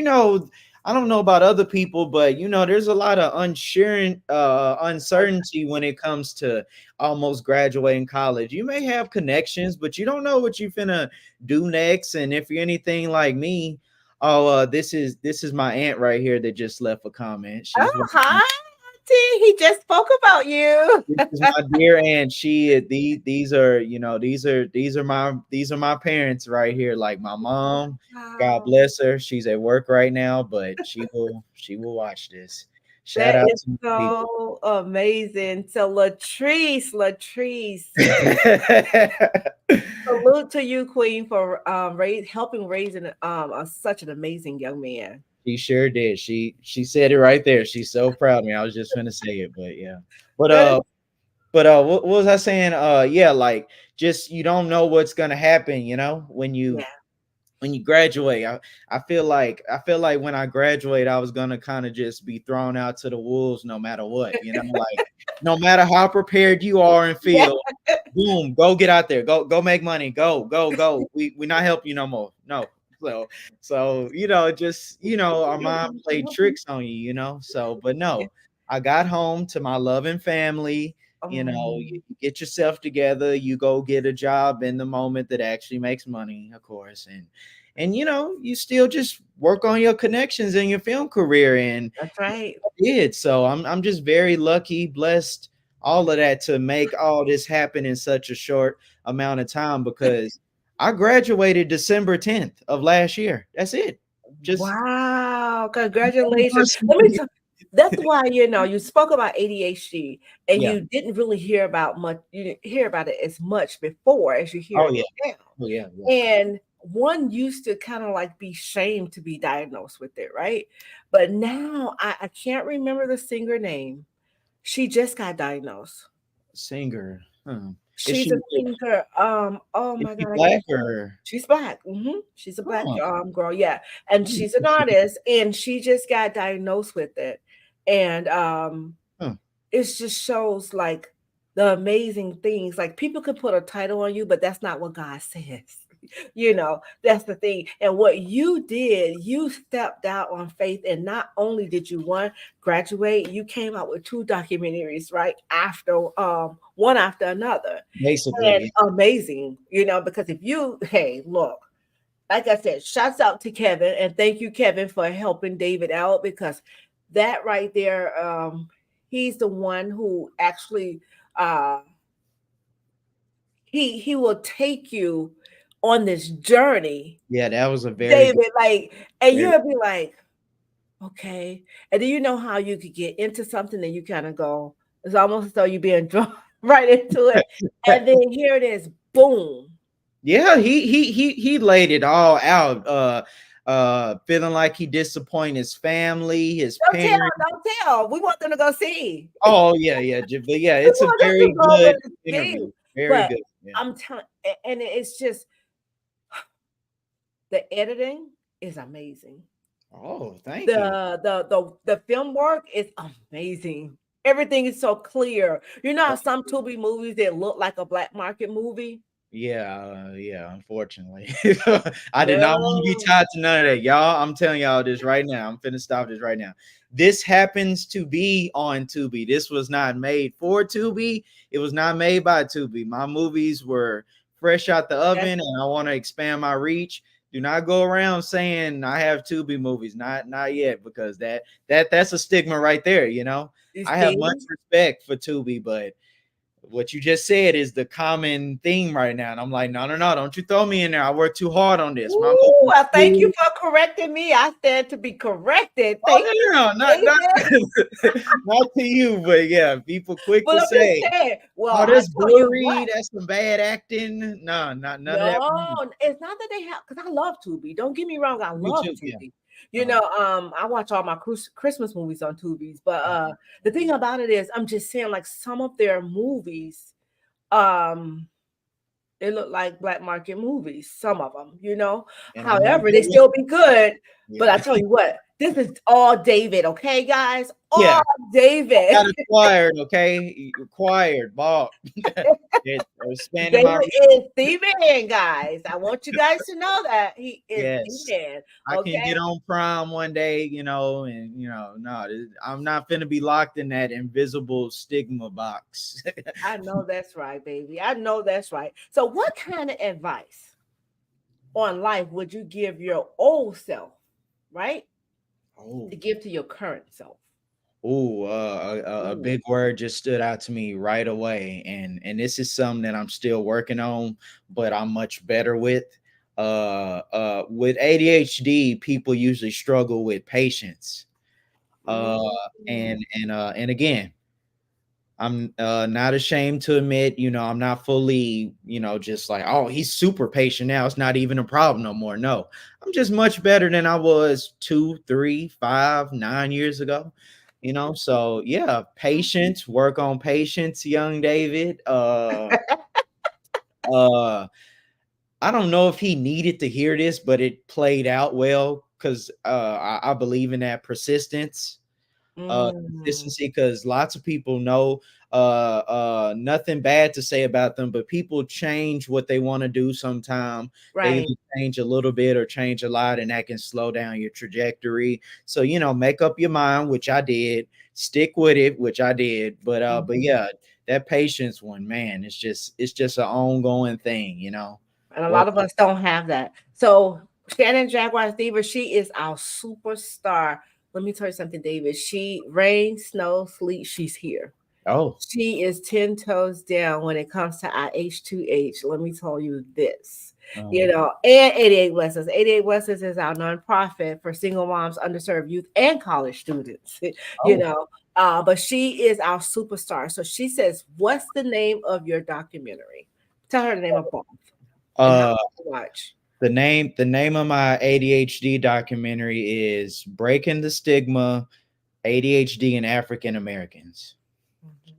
I don't know about other people, but there's a lot of uncertainty when it comes to almost graduating college. You may have connections, but you don't know what you're finna do next. And if you're anything like me, oh, this is my aunt right here that just left a comment. She's Oh, hi, Auntie. He just spoke about you. This is my dear aunt. These are, these are my parents right here. Like my mom, God Wow. bless her. She's at work right now, but she will watch this. Shout That out is to my people. so amazing. So Latrice, salute to you, Queen, for helping raising such an amazing young man. She sure did. She said it right there. She's so proud of me. I was just gonna say it, but yeah. But That is, what was I saying? Yeah, like, just you don't know what's gonna happen, yeah. when you graduate. I feel like when I graduate, I was gonna kind of just be thrown out to the wolves no matter what, like no matter how prepared you are and Yeah. feel, boom, go get out there, go make money, go. We not help you no more. No. So just our mom played tricks on you, so. But no, I got home to my loving family. You get yourself together, you go get a job in the moment that actually makes money, of course. And you still just work on your connections in your film career, and That's right. I did. So I'm just very lucky, blessed, all of that, to make all this happen in such a short amount of time, because I graduated December 10th of last year. That's it. Just Wow, congratulations. That's why, you spoke about ADHD and yeah. you didn't really hear about much, you didn't hear about it as much before as you hear Oh it yeah. now. Oh yeah. Yeah. And one used to kind of like be shamed to be diagnosed with it, right? But now I can't remember the singer name. She just got diagnosed. Singer. Huh. Is She's she a singer. Oh is my she God, I can't. black or She's black. She's a black huh? girl, yeah, and she's an artist, and she just got diagnosed with it, and Huh. it just shows like the amazing things. Like people could put a title on you, but that's not what God says. That's the thing. And what you did, you stepped out on faith, and not only did you graduate, you came out with 2 documentaries right after one after another. And Basically, amazing, because if you, hey, look, like I said, shouts out to Kevin, and thank you, Kevin, for helping David out, because that right there, he's the one who actually uh he will take you on this journey, Yeah, that was a very good. David. Like, and Very, you'll be like, okay. And do you know how you could get into something and you kind of go, it's almost as though you're being drawn right into it. And then here it is, boom. yeah, he laid it all out. Feeling like he disappointed his family, his Don't tell, parents. don't tell. We want them to go see. Oh yeah, yeah, but yeah, We it's a want them very to go good to see. interview. Very But good. Yeah. I'm telling, and it's just the editing is amazing. Oh, thank you. The film work is amazing. Everything is so clear. You know how some Tubi movies that look like a black market movie? Yeah, yeah, unfortunately. I did not want to be No. tied to none of that. Y'all, I'm telling y'all this right now. I'm finna stop this right now. This happens to be on Tubi. This was not made for Tubi. It was not made by Tubi. My movies were fresh out the oven, and I want to expand my reach. Do not go around saying I have Tubi movies. Not yet, because that's a stigma right there, you know. You I have see? much respect for Tubi, but what you just said is the common theme right now. And I'm like, no, don't you throw me in there. I worked too hard on this. My Ooh, movie well, thank you good. for correcting me. I stand to be corrected. Thank Oh you, no, not David. not to you, but yeah, people quick Well, to I'm just say, saying. Well, oh, I that's tell you blurry, what. that's some bad acting. No, not none of that. No, it's not that they have, because I love Tubi. Don't get me wrong, I Me love too. Yeah. Tubi. You know, I watch all my Christmas movies on Tubi's, but the thing about it is, I'm just saying, like some of their movies, um, they look like black market movies. Some of them, you know. In a more However, good they way. still be good. But I Yeah. tell you what, this is all David, okay, guys, Yeah. all David. Got acquired, okay? Acquired, bought. It expanded my David reach. is the man, guys. I want you guys to know that he is the Yes. man. I can Okay. get on Prime one day, and no, I'm not finna be locked in that invisible stigma box. I know that's right, baby. I know that's right. So, what kind of advice on life would you give your old self, right? Oh, To give to your current self? a Ooh. big word just stood out to me right away, and this is something that I'm still working on, but I'm much better with. With ADHD, people usually struggle with patience. Uh, Mm. and again, I'm not ashamed to admit, I'm not fully, just like, oh, he's super patient now. It's not even a problem no more. No, I'm just much better than I was 2, 3, 5, 9 years ago. So yeah, patience, work on patience, young David. Uh, I don't know if he needed to hear this, but it played out well because I believe in that persistence, Mm. consistency, because lots of people know nothing bad to say about them, but people change what they want to do sometime. They Right. either change a little bit or change a lot, and that can slow down your trajectory. So make up your mind, which I did, stick with it, which I did, but Mhm. yeah, that patience one, man, it's just an ongoing thing. And a Work. lot of us don't have that. So Shannon Jaguar Fever, she is our superstar. Let me tell you something, David. She rain, snow, sleet, she's here. Oh, She is 10 toes down when it comes to IH2H. Let me tell you this. um, And 88 Blessings. 88 Blessings is our nonprofit for single moms, underserved youth, and college students. you oh, know, but she is our superstar. So she says, "What's the name of your documentary?" Tell her the name of both and how uh, to watch. the name of my ADHD documentary is Breaking the Stigma, ADHD and African Americans. Mhm.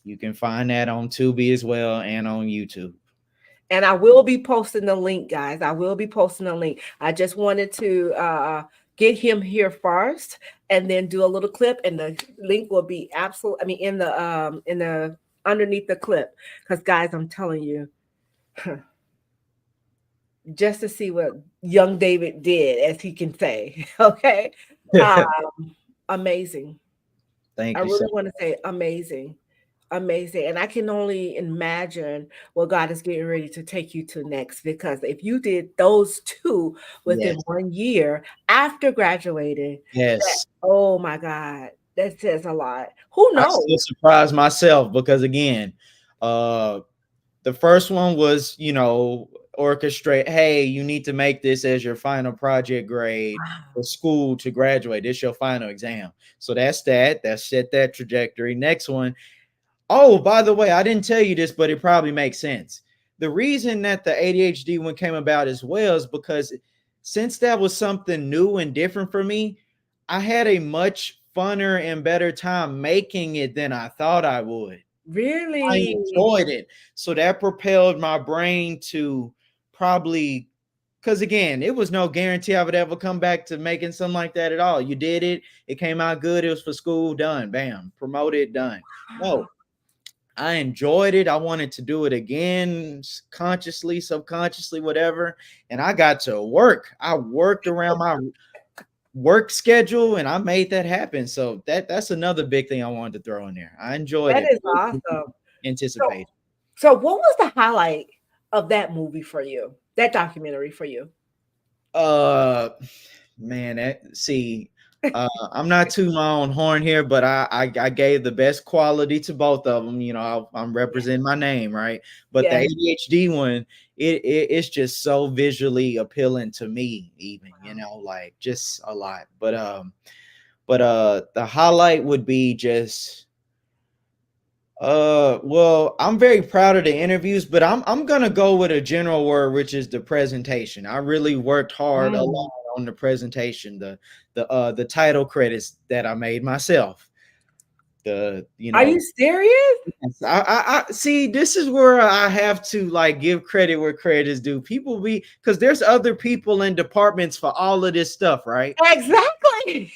You can find that on Tubi as well and on YouTube. And I will be posting the link, guys. I will be posting the link. I just wanted to get him here first and then do a little clip, and the link will be absolute. I mean, in the underneath the clip. Because guys, I'm telling you, just to see what young David did, as he can say. Okay. Amazing. I Thank you so really want to say amazing. Amazing. And I can only imagine what God is getting ready to take you to next, because if you did those two within Yes, 1 year after graduating, that, yes. oh my God, that says a lot. Who I still knows? surprise myself because again, uh The first one was, orchestrate, hey, you need to make this as your final project grade for school to graduate. This your final exam. So that's that. That set that trajectory. Next one. Oh, by the way, I didn't tell you this, but it probably makes sense. The reason that the ADHD one came about as well is because since that was something new and different for me, I had a much funner and better time making it than I thought I would. I Really? enjoyed it. So that propelled my brain to probably, because again, it was no guarantee I would ever come back to making something like that at all. You did it, it came out good, it was for school, done, bam, promoted, done. No, I enjoyed it. I wanted to do it again, consciously, subconsciously, whatever. And I got to work. I worked around my work schedule and I made that happen. So that's another big thing I wanted to throw in there. I enjoyed That it. is awesome. Anticipated. So what was the highlight of that movie for you? That documentary for you? Man, I'm not tooting my own horn here, but I gave the best quality to both of them. I'm representing my name, right? But the ADHD one, it's just so visually appealing to me, even, like just a lot. But the highlight would be just well, I'm very proud of the interviews, but I'm gonna go with a general word, which is the presentation. I really worked hard a lot on the presentation, the title credits that I made myself. Are you serious? I see, this is where I have to like give credit where credit is due. People because there's other people in departments for all of this stuff, right? Exactly.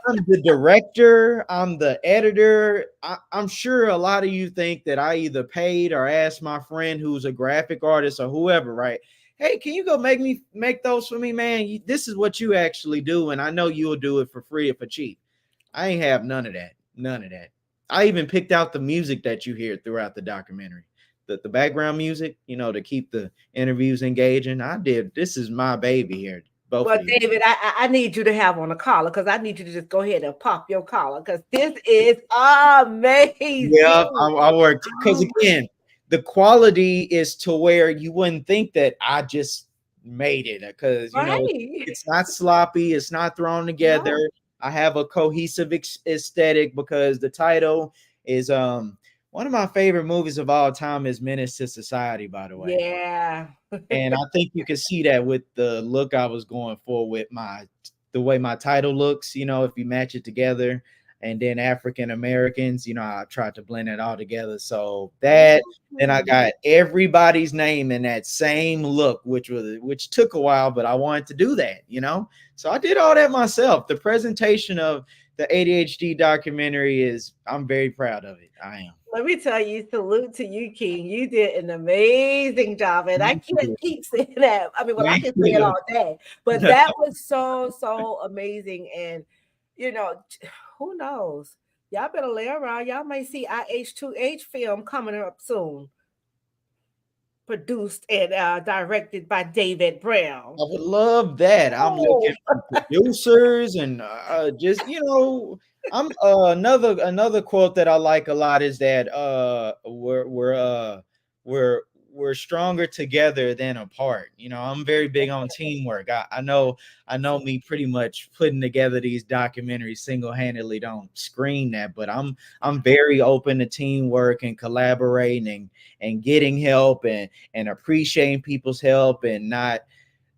I'm the director, I'm the editor. I'm sure a lot of you think that I either paid or asked my friend who's a graphic artist or whoever, right? Hey, can you go make those for me, man? This is what you actually do, and I know you'll do it for free or for cheap. I ain't have none of that. None of that. I even picked out the music that you hear throughout the documentary. The background music, to keep the interviews engaging. I did. This is my baby here. Both Well, of you. David, I need you to have on a collar because I need you to just go ahead and pop your collar because this is amazing. Yeah, I worked because again, the quality is to where you wouldn't think that I just made it because it's not sloppy, it's not thrown together. No. I have a cohesive aesthetic because the title is one of my favorite movies of all time is Menace to Society, by the way. Yeah. And I think you can see that with the look I was going for with the way my title looks, if you match it together. And then African Americans, I tried to blend it all together. So that, and I got everybody's name in that same look, which took a while, but I wanted to do that, So I did all that myself. The presentation of the ADHD documentary I'm very proud of it. I am. Let me tell you, salute to you, King. You did an amazing job. And I can't keep saying that. I mean, I can say it all day, but that was so amazing. And, who knows? Y'all better lay around. Y'all might see IH2H film coming up soon. Produced and directed by David Brown. I would love that. I'm looking for producers and just, I'm another quote that I like a lot is that we're stronger together than apart. I'm very big on teamwork. I know me pretty much putting together these documentaries single-handedly don't scream that, but I'm very open to teamwork and collaborating and getting help and appreciating people's help and not,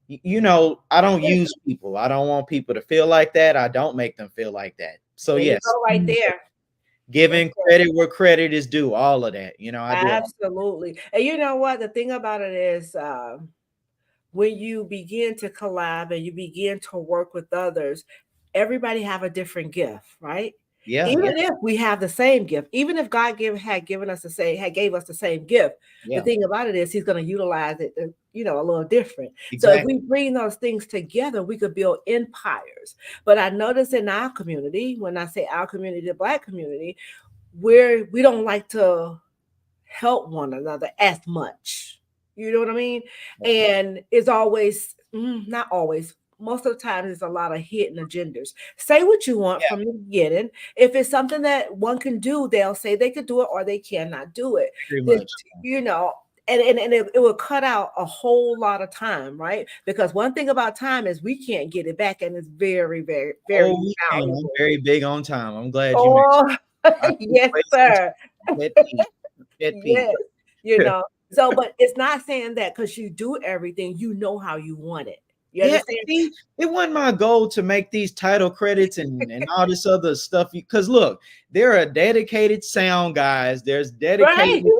I don't use people. I don't want people to feel like that. I don't make them feel like that. So yes, right there. Giving credit where credit is due, all of that, I do. Absolutely. And you know what? The thing about it is when you begin to collab and you begin to work with others, everybody have a different gift, right? Yeah. Even if we have the same gift, even if God gave us the same gift, the thing about it is He's going to utilize it, a little different. Exactly. So if we bring those things together, we could build empires. But I notice in our community, when I say our community, the Black community, we don't like to help one another as much. You know what I mean? And it's always, not always, most of the time there's a lot of hidden agendas. Say what you want from the beginning. If it's something that one can do, they'll say they could do it or they cannot do it. and it will cut out a whole lot of time, right? Because one thing about time is we can't get it back, and it's very, very, very Oh, we can. I'm valuable. very big on time. I'm glad you mentioned. Oh, I hate yes, wasting sir. time. Pet peeve. Pet peeve. Yes, you know. So, but it's not saying that because you do everything, you know how you want it. You Yeah, understand? see, it wasn't my goal to make these title credits and all this other stuff. Because look, there are dedicated sound guys. There's Right. dedicated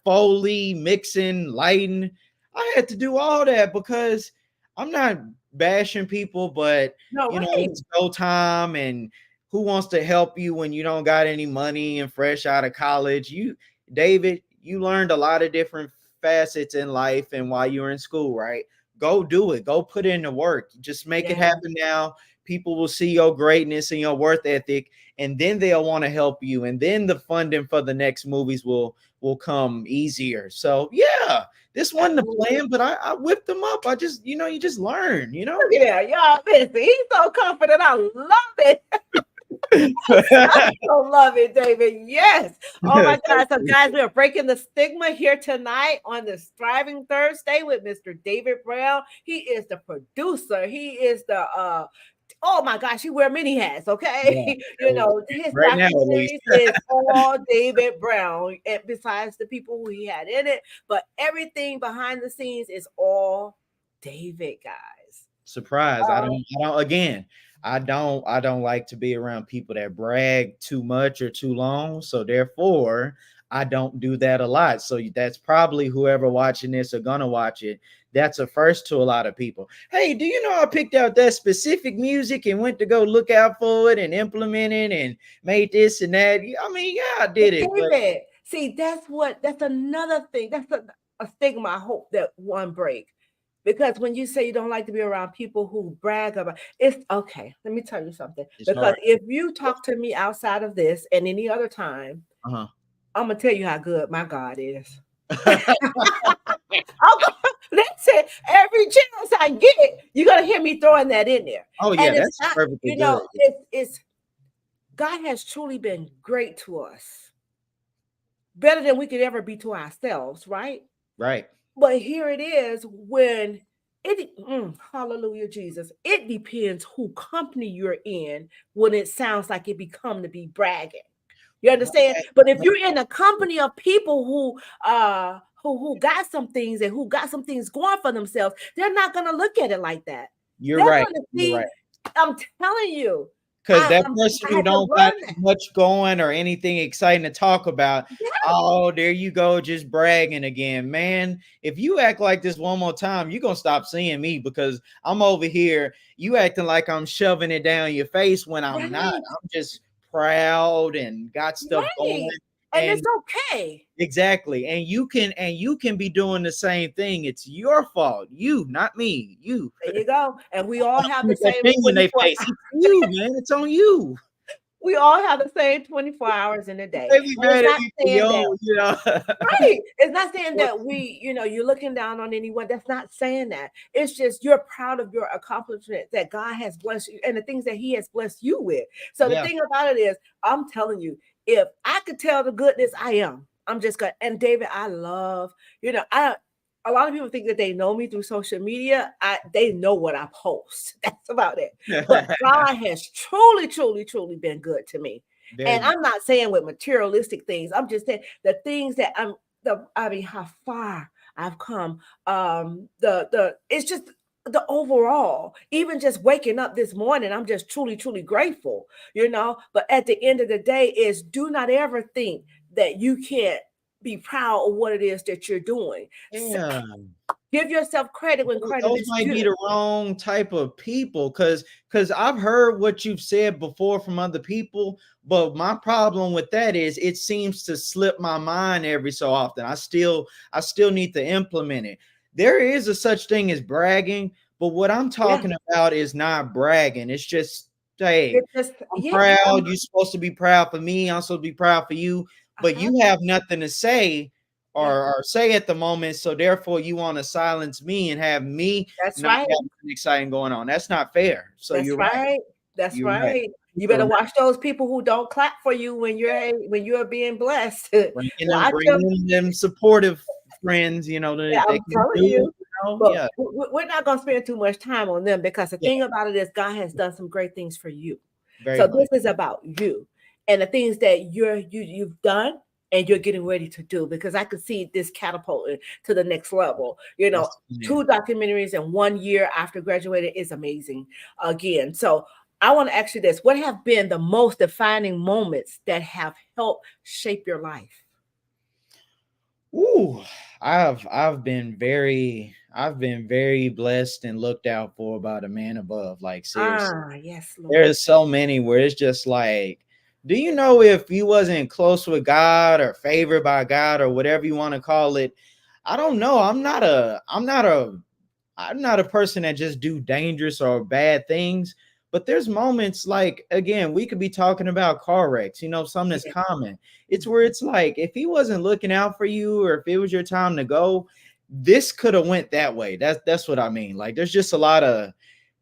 Foley, mixing, lighting. I had to do all that because I'm not bashing people, but No, you know, right. it's go time and who wants to help you when you don't got any money and fresh out of college? You, David, you learned a lot of different facets in life and while you were in school, right? Go do it. Go put in the work. Just make it Yeah. happen now. People will see your greatness and your worth ethic, and then they'll want to help you. And then the funding for the next movies will come easier. So yeah, this wasn't the plan, but I whipped them up. I just, you just learn, Yeah, y'all listen. He's so confident. I love it. I so love it, David. Yes. Oh my God. So, guys, we are breaking the stigma here tonight on this Thriving Thursday with Mr. David Brown. He is the producer. He is the oh my gosh, he wear many hats, okay? Yeah. His Right now, at least. documentaries is all David Brown, and besides the people who he had in it, but everything behind the scenes is all David, guys. Surprise. I don't like to be around people that brag too much or too long. So therefore, I don't do that a lot. So that's probably whoever watching this or gonna watch it. That's a first to a lot of people. Hey, do you know I picked out that specific music and went to go look out for it and implement it and made this and that? I mean, yeah, I did it. But David, see, that's another thing. That's a stigma I hope that one break. Because when you say you don't like to be around people who brag about it's okay. Let me tell you something. it's Because hard. if you talk to me outside of this and any other time, Uh-huh. I'm gonna tell you how good my God is. Listen, every chance I get, you're gonna hear me throwing that in there. Oh yeah, And it's that's not, perfectly good. it's God has truly been great to us, better than we could ever be to ourselves, right? Right. But here it is when hallelujah, Jesus. It depends who company you're in when it sounds like it become to be bragging. You understand? But if you're in a company of people who got some things and who got some things going for themselves, they're not gonna look at it like that. You're They're right. gonna You're see, right. I'm telling you, Because that I person who had to don't got learn that. much going or anything exciting to talk about, Yeah. oh, there you go, just bragging again. Man, if you act like this one more time, you're gonna stop seeing me because I'm over here. You acting like I'm shoving it down your face when I'm not. Right. I'm just proud and got stuff going. Right. And it's And okay. exactly. And you can be doing the same thing. It's your fault. You, not me. You. There you go. And we all have the Put that same finger in their 24 face. It's you, man. It's on you. we all have the same 24 hours in a day. They be And it's mad at not me for saying that, right. It's not saying that you're looking down on anyone. That's not saying that. It's just you're proud of your accomplishment that God has blessed you and the things that He has blessed you with. So the Yeah. thing about it is, I'm telling you, if I could tell the goodness, I am. I'm just gonna. And David, I love. A lot of people think that they know me through social media. They know what I post. That's about it. But God has truly, truly, truly been good to me. Very And much. I'm not saying with materialistic things. I'm just saying the things that how far I've come. It's just the overall, even just waking up this morning, I'm just truly, truly grateful, But at the end of the day, is do not ever think that you can't be proud of what it is that you're doing. Yeah. Give yourself credit when credit Those is might be due. the wrong type of people because I've heard what you've said before from other people, but my problem with that is it seems to slip my mind every so often. I still need to implement it. There is a such thing as bragging, but what I'm talking about is not bragging. It's just, hey, It's just, I'm proud. You're supposed to be proud for me. I'm supposed to be proud for you, but you have nothing to say or say at the moment. So therefore you want to silence me and have me That's not right. have anything exciting going on. That's not fair. So That's you're right. right. That's You're right. right. You better watch those people who don't clap for you when you're being blessed. Watch them. Bringing them supportive friends, you know, Yeah, they I'm can telling do, you. But yeah, we're not going to spend too much time on them because the yeah, thing about it is God has done some great things for you. very So much. this is about you and the things that you've done and you're getting ready to do, because I could see this catapulting to the next level. You know, Yes, ma'am. 2 documentaries in 1 year after graduating is amazing again. So I want to ask you this: what have been the most defining moments that have helped shape your life? Ooh, I've been very blessed and looked out for by the man above. Like seriously, Ah, yes, Lord. there's so many where it's just like, do you know if you wasn't close with God or favored by God or whatever you want to call it? I don't know. I'm not a person that just do dangerous or bad things, but there's moments like, again, we could be talking about car wrecks, you know, something that's Yeah. common. It's where it's like, if he wasn't looking out for you or if it was your time to go, this could have went that way. That's what I mean. Like there's just a lot of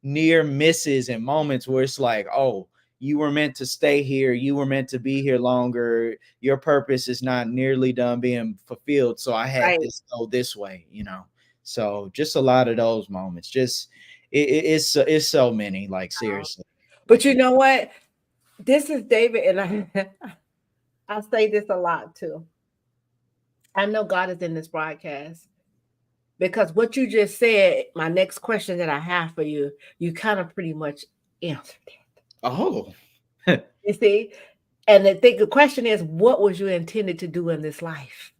near misses and moments where it's like, oh, you were meant to stay here, you were meant to be here longer, your purpose is not nearly done being fulfilled, so I had Right. this go this way, you know. So just a lot of those moments. Just it's so many. Like seriously. But Like you know what? This is David, and I say this a lot too. I know God is in this broadcast because what you just said, my next question that I have for you, you kind of pretty much answered it. oh You see? And the question is, what was you intended to do in this life?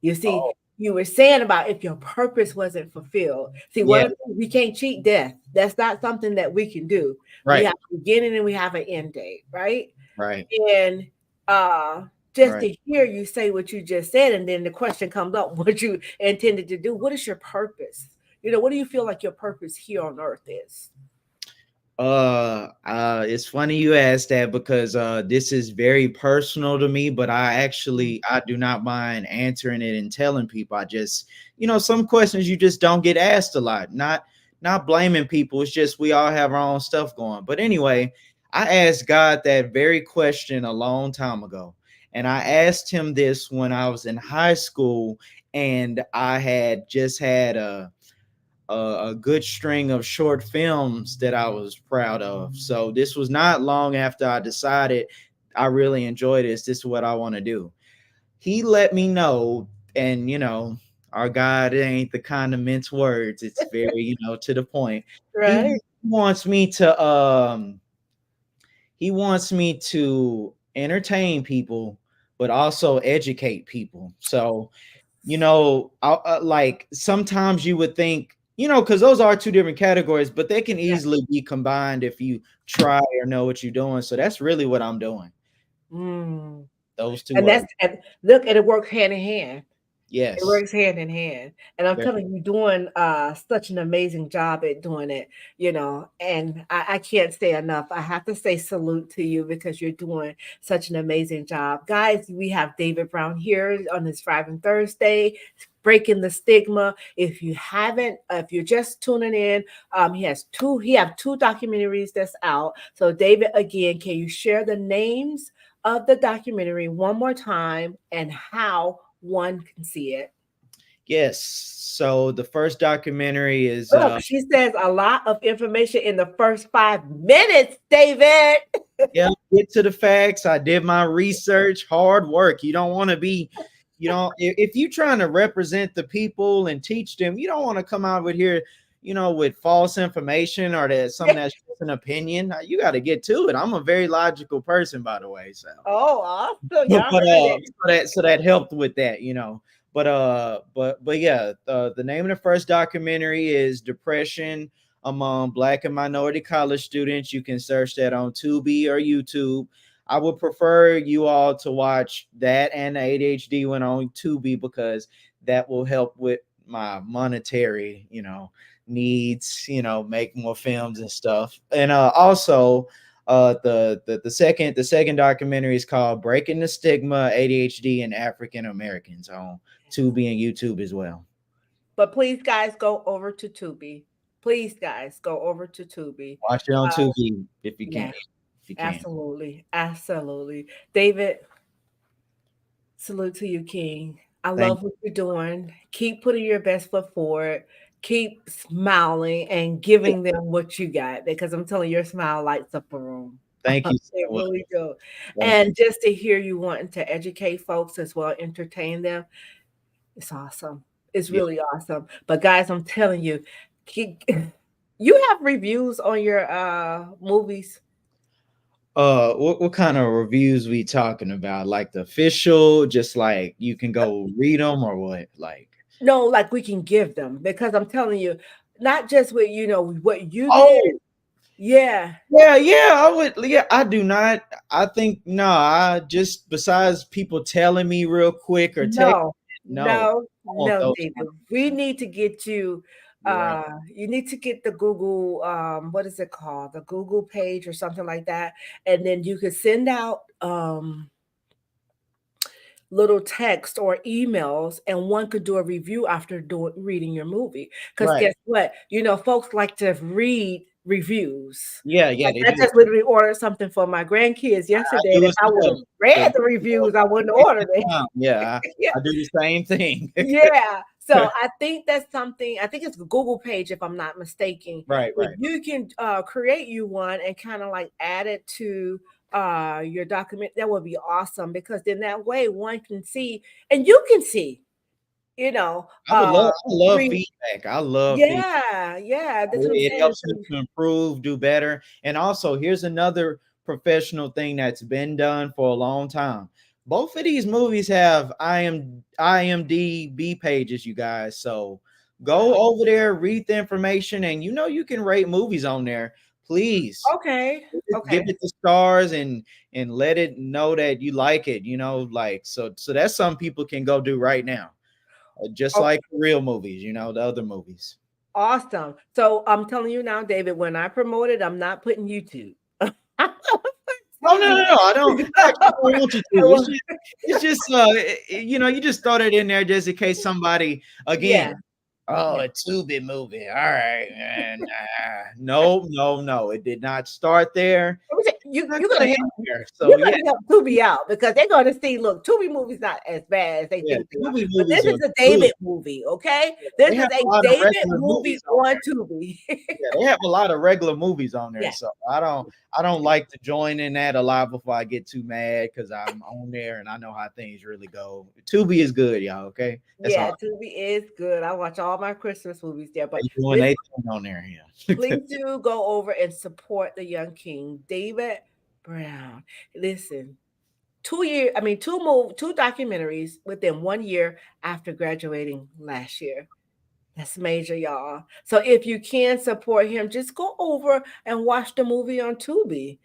You see, oh you were saying about if your purpose wasn't fulfilled. See, one yeah, of the things, we can't cheat death. That's not something that we can do. We right, have a beginning and we have an end date, right? right, And uh just right. to hear you say what you just said, and then the question comes up, what you intended to do. What is your purpose? You know, what do you feel like your purpose here on earth is? It's funny you asked that because this is very personal to me, but I do not mind answering it and telling people. I just, you know, some questions you just don't get asked a lot. Not blaming people. It's just we all have our own stuff going. But anyway, I asked God that very question a long time ago. And I asked him this when I was in high school and I had just had a good string of short films that I was proud of. So this was not long after I decided I really enjoy this. This is what I want to do. He let me know, and you know, our God ain't the kind of mince words. It's very, you know, to the point. He Right. wants me to he wants me to entertain people, but also educate people. So you know, like sometimes you would think, you know, because those are two different categories, but they can Yeah. easily be combined if you try or know what you're doing. So that's really what I'm doing. Mm. Those two And words. that's and look, and it works hand in hand. It Yes. works hand in hand. And I'm Very- telling you, doing such an amazing job at doing it, you know, and I can't say enough. I have to say salute to you because you're doing such an amazing job. Guys, we have David Brown here on this Thriving Thursday, breaking the stigma. If you haven't, if you're just tuning in, he have two documentaries that's out. So David, again, can you share the names of the documentary one more time and how one can see it? Yes. So the first documentary is Look, she says a lot of information in the first 5 minutes, David. yeah, get to the facts. I did my research, hard work. You don't want to be, you know, if you're trying to represent the people and teach them, you don't want to come out with here, you know, with false information or that something that's just an opinion. You got to get to it. I'm a very logical person, by the way. So Oh, awesome. but Y'all heard it. so that helped with that, you know. But yeah, the name of the first documentary is Depression Among Black and Minority College Students. You can search that on Tubi or YouTube. I would prefer you all to watch that and the ADHD one on Tubi because that will help with my monetary, you know, needs, you know, make more films and stuff. And also the second documentary is called Breaking the Stigma, ADHD and African Americans on Tubi and YouTube as well. But please, guys, go over to Tubi. Please, guys, go over to Tubi. Watch it on Uh, Tubi if you can. yes, If you can. absolutely. Absolutely. David, salute to you, King. I Thank love what you're doing. Keep putting your best foot forward. Keep smiling and giving them what you got because I'm telling you, your smile lights up a room. thank you They so much. really do. Thank you. And just to hear you wanting to educate folks as well, entertain them, it's awesome. It's Yeah. really awesome. But guys, I'm telling you, keep, you have reviews on your movies. What kind of reviews we talking about? Like the official, just like you can go read them or what? Like, No, like we can give them because I'm telling you, not just with what you get. oh, Yeah. yeah, I would. Yeah, I do not. I think no. I just besides people telling me real quick or text. No, No, no, I want no, those David. kind of We reviews. need to get you Right, you need to get the Google what is it called? The Google page or something like that. And then you could send out little text or emails and one could do a review after reading your movie because right. guess what, folks like to read reviews. Yeah, yeah, Like they I do. just literally ordered something for my grandkids I yesterday, and do if as I would have well. read The the video, reviews I wouldn't take order the it. time. Yeah, Yeah. I do the same thing. Yeah. So I think that's something, I think it's a Google page if I'm not mistaken. Right, But right. you can create you one and kind of like add it to your document. That would be awesome because then that way one can see and you can see, you know, uh I love re- feedback. I love feedback. yeah, yeah. That's what I'm It saying. helps me So, to improve, do better. And also, here's another professional thing that's been done for a long time. Both of these movies have IMDB pages, you guys. So go wow. over there, read the information, and you can rate movies on there. Please Okay. give Okay. it the stars and let it know that you like it. Like so that's something people can go do right now, just Okay. like real movies. The other movies. Awesome. So I'm telling you now, David, when I promote it, I'm not putting YouTube. Oh no, TV. no, no! I actually don't want you to. Well, It's just you just throw that in there just in case somebody again. yeah. Oh, Yeah. a Tubi movie. All right, man. No, no, no. It did not start there. You It's not you're gonna gonna help end there. So you're yeah, gonna help Tubi out because they're gonna see, look, Tubi movies not as bad as they yeah. think they are. Tubi But this movies are is a good. David movie, okay? They This have is a a lot of David regular movie movies on on there. Tubi. Yeah, they have a lot of regular movies on there. Yeah. So I don't like to join in that a lot before I get too mad because I'm on there and I know how things really go. Tubi is good, y'all. Okay, that's Yeah, all. Tubi is good. I watch all my Christmas movies there. But They doing listen, they thing on there. Yeah. please do go over and support the young king, David Brown. Listen, 2 year, I mean, two documentaries within 1 year after graduating last year. That's major, y'all. So if you can support him, just go over and watch the movie on Tubi,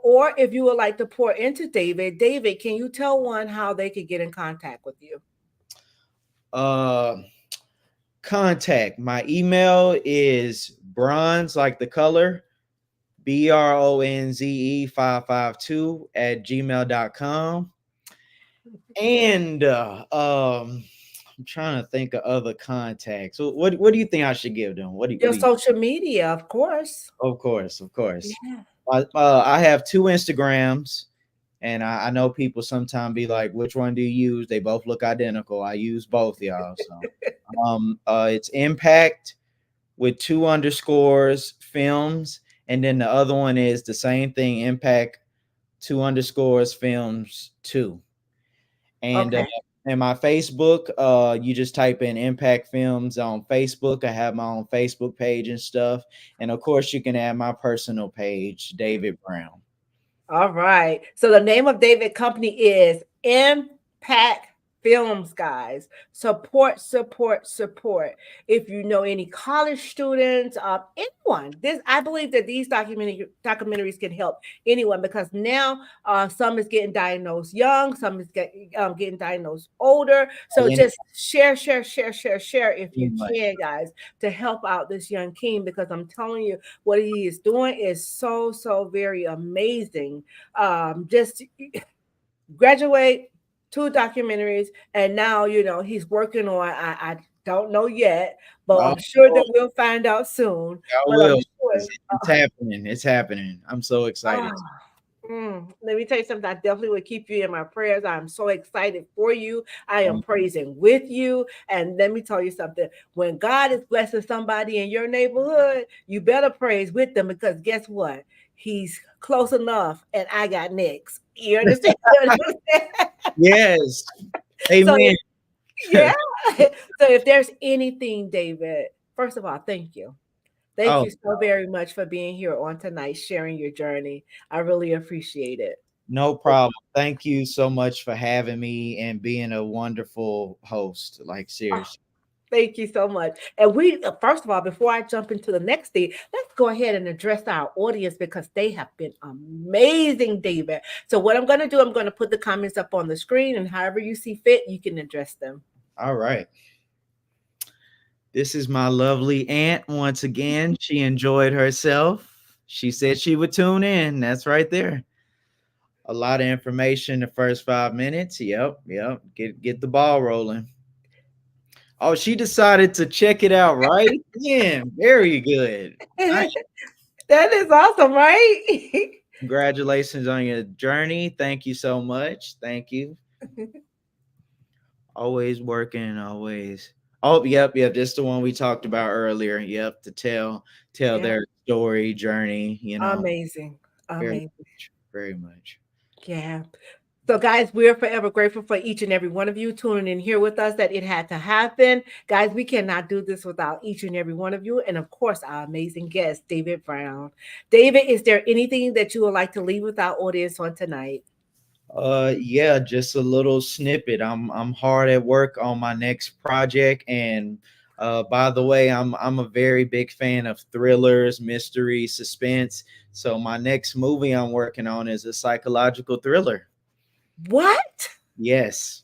or if you would like to pour into David, David, can you tell one how they could get in contact with you? uh, Contact. My email is bronze like the color BRONZE 552 at gmail.com. And I'm trying to think of other contacts. So what do you think I should give them? What Your do you social media, of course. Of course, of course. Yeah. I have two Instagrams, and I know people sometimes be like, "Which one do you use?" They both look identical. I use both, y'all. So, it's Impact with two underscores films, and then the other one is the same thing, Impact two underscores films two. And Okay. and my Facebook, you just type in Impact Films on Facebook. I have my own Facebook page and stuff. And of course, you can add my personal page, David Brown. All right. So the name of David Company is Impact Films, guys. Support, support, support. If you know any college students, anyone, I believe that these documentaries can help anyone because now some is getting diagnosed young, some is getting diagnosed older. So And just share, share, share, share, share if you like, can, guys, to help out this young king because I'm telling you, what he is doing is so, so very amazing. Just graduate, two documentaries, and now he's working on. I don't know yet, but oh, I'm sure that we'll find out soon. I But I'm will. sure. It's happening. It's happening. I'm so Ah, excited. Let me tell you something. I definitely would keep you in my prayers. I'm so excited for you. I am praising with you. And let me tell you something. When God is blessing somebody in your neighborhood, you better praise with them, because guess what? He's close enough, and I got next. You understand? Yes. So, Amen. yeah. So if there's anything, David, first of all, thank you. Thank Oh, you so very much for being here on tonight, sharing your journey. I really appreciate it. no problem. Thank you so much for having me and being a wonderful host. Like, Oh, seriously. thank you so much. And we, first of all, before I jump into the next thing, let's go ahead and address our audience, because they have been amazing, David. So what I'm going to do, I'm going to put the comments up on the screen, and however you see fit, you can address them. All right. This is my lovely aunt once again. She enjoyed herself. She said she would tune in. That's right there. A lot of information the first 5 minutes. Yep. Get the ball rolling. Oh, she decided to check it out right then. Very good. Nice. That is awesome, right? Congratulations on your journey. Thank you so much. Thank you. Always working, always. Oh, yep. This is the one we talked about earlier. Yep, to tell Yeah. their story, journey, Amazing. Very Amazing. much. Very much. Yeah. So, guys, we're forever grateful for each and every one of you tuning in here with us, that it had to happen. Guys, we cannot do this without each and every one of you. And of course, our amazing guest, David Brown. David, is there anything that you would like to leave with our audience on tonight? Yeah, just a little snippet. I'm hard at work on my next project, and by the way, I'm a very big fan of thrillers, mystery, suspense. So my next movie I'm working on is a psychological thriller. What? Yes.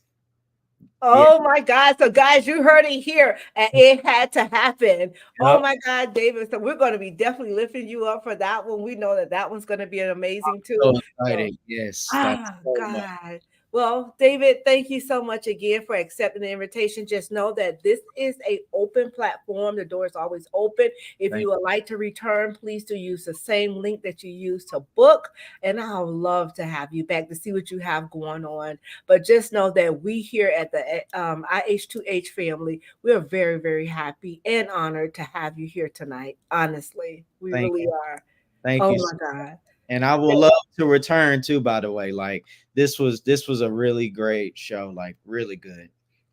Oh my God. So, guys, you heard it here, and it had to happen. Oh Yep. my God, David. So, we're going to be definitely lifting you up for that one. We know that that one's going to be an amazing too. So So, excited. Yes. That's so much. God. Well, David, thank you so much again for accepting the invitation. Just know that this is an open platform. The door is always open. If Thank you would like to return, please do use the same link that you used to book. And I would love to have you back to see what you have going on. But just know that we here at the IH2H family, we are very, very happy and honored to have you here tonight. Honestly, we Thank really you. are. Thank Oh you. my God. And I will love to return too, by the way. Like this was a really great show, like really good.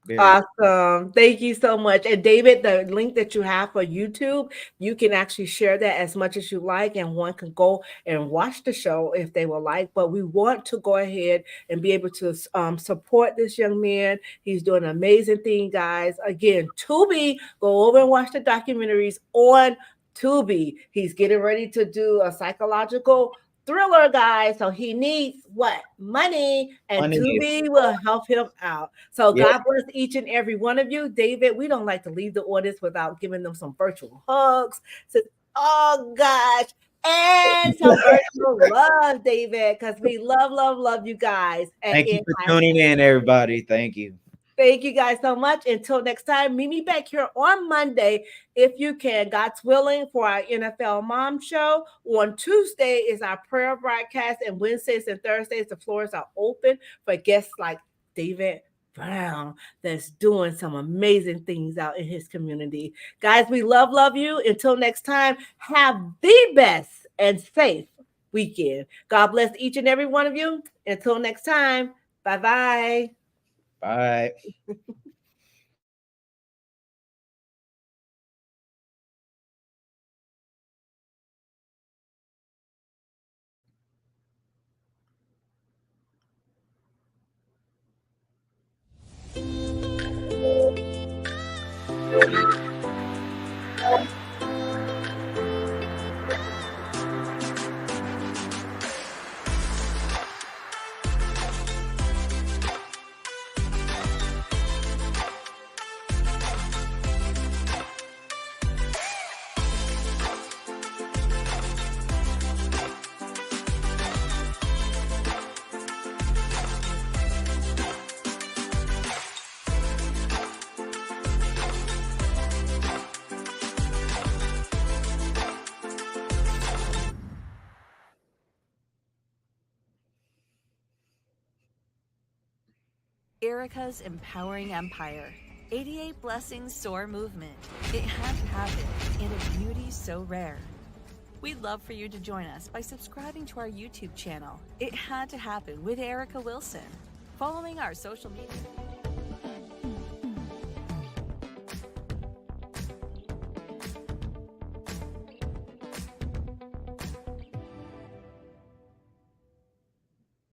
Very good. Awesome. Thank you so much. And David, the link that you have for YouTube, you can actually share that as much as you like, and one can go and watch the show if they would like. But we want to go ahead and be able to support this young man. He's doing an amazing thing, guys. Again, TUBI, go over and watch the documentaries on TUBI. He's getting ready to do a psychological thriller, guys. So he needs what? Money, and Funny. TUBI will help him out. So Yeah. God bless each and every one of you. David, we don't like to leave the audience without giving them some virtual hugs. So, oh gosh. And some virtual love, David, because we love you guys. And Thank you for tuning in, everybody. Thank you. thank you guys so much. Until next time, meet me back here on Monday, if you can, God's willing, for our NFL Mom Show. On Tuesday is our prayer broadcast, and Wednesdays and Thursdays, the floors are open for guests like David Brown, that's doing some amazing things out in his community. Guys, we love you. Until next time, have the best and safe weekend. God bless each and every one of you. Until next time, bye-bye. Bye. Erica's empowering empire. 88 blessings soar movement. It had to happen in a beauty so rare. We'd love for you to join us by subscribing to our YouTube channel. It had to happen with Erica Wilson. Following our social media.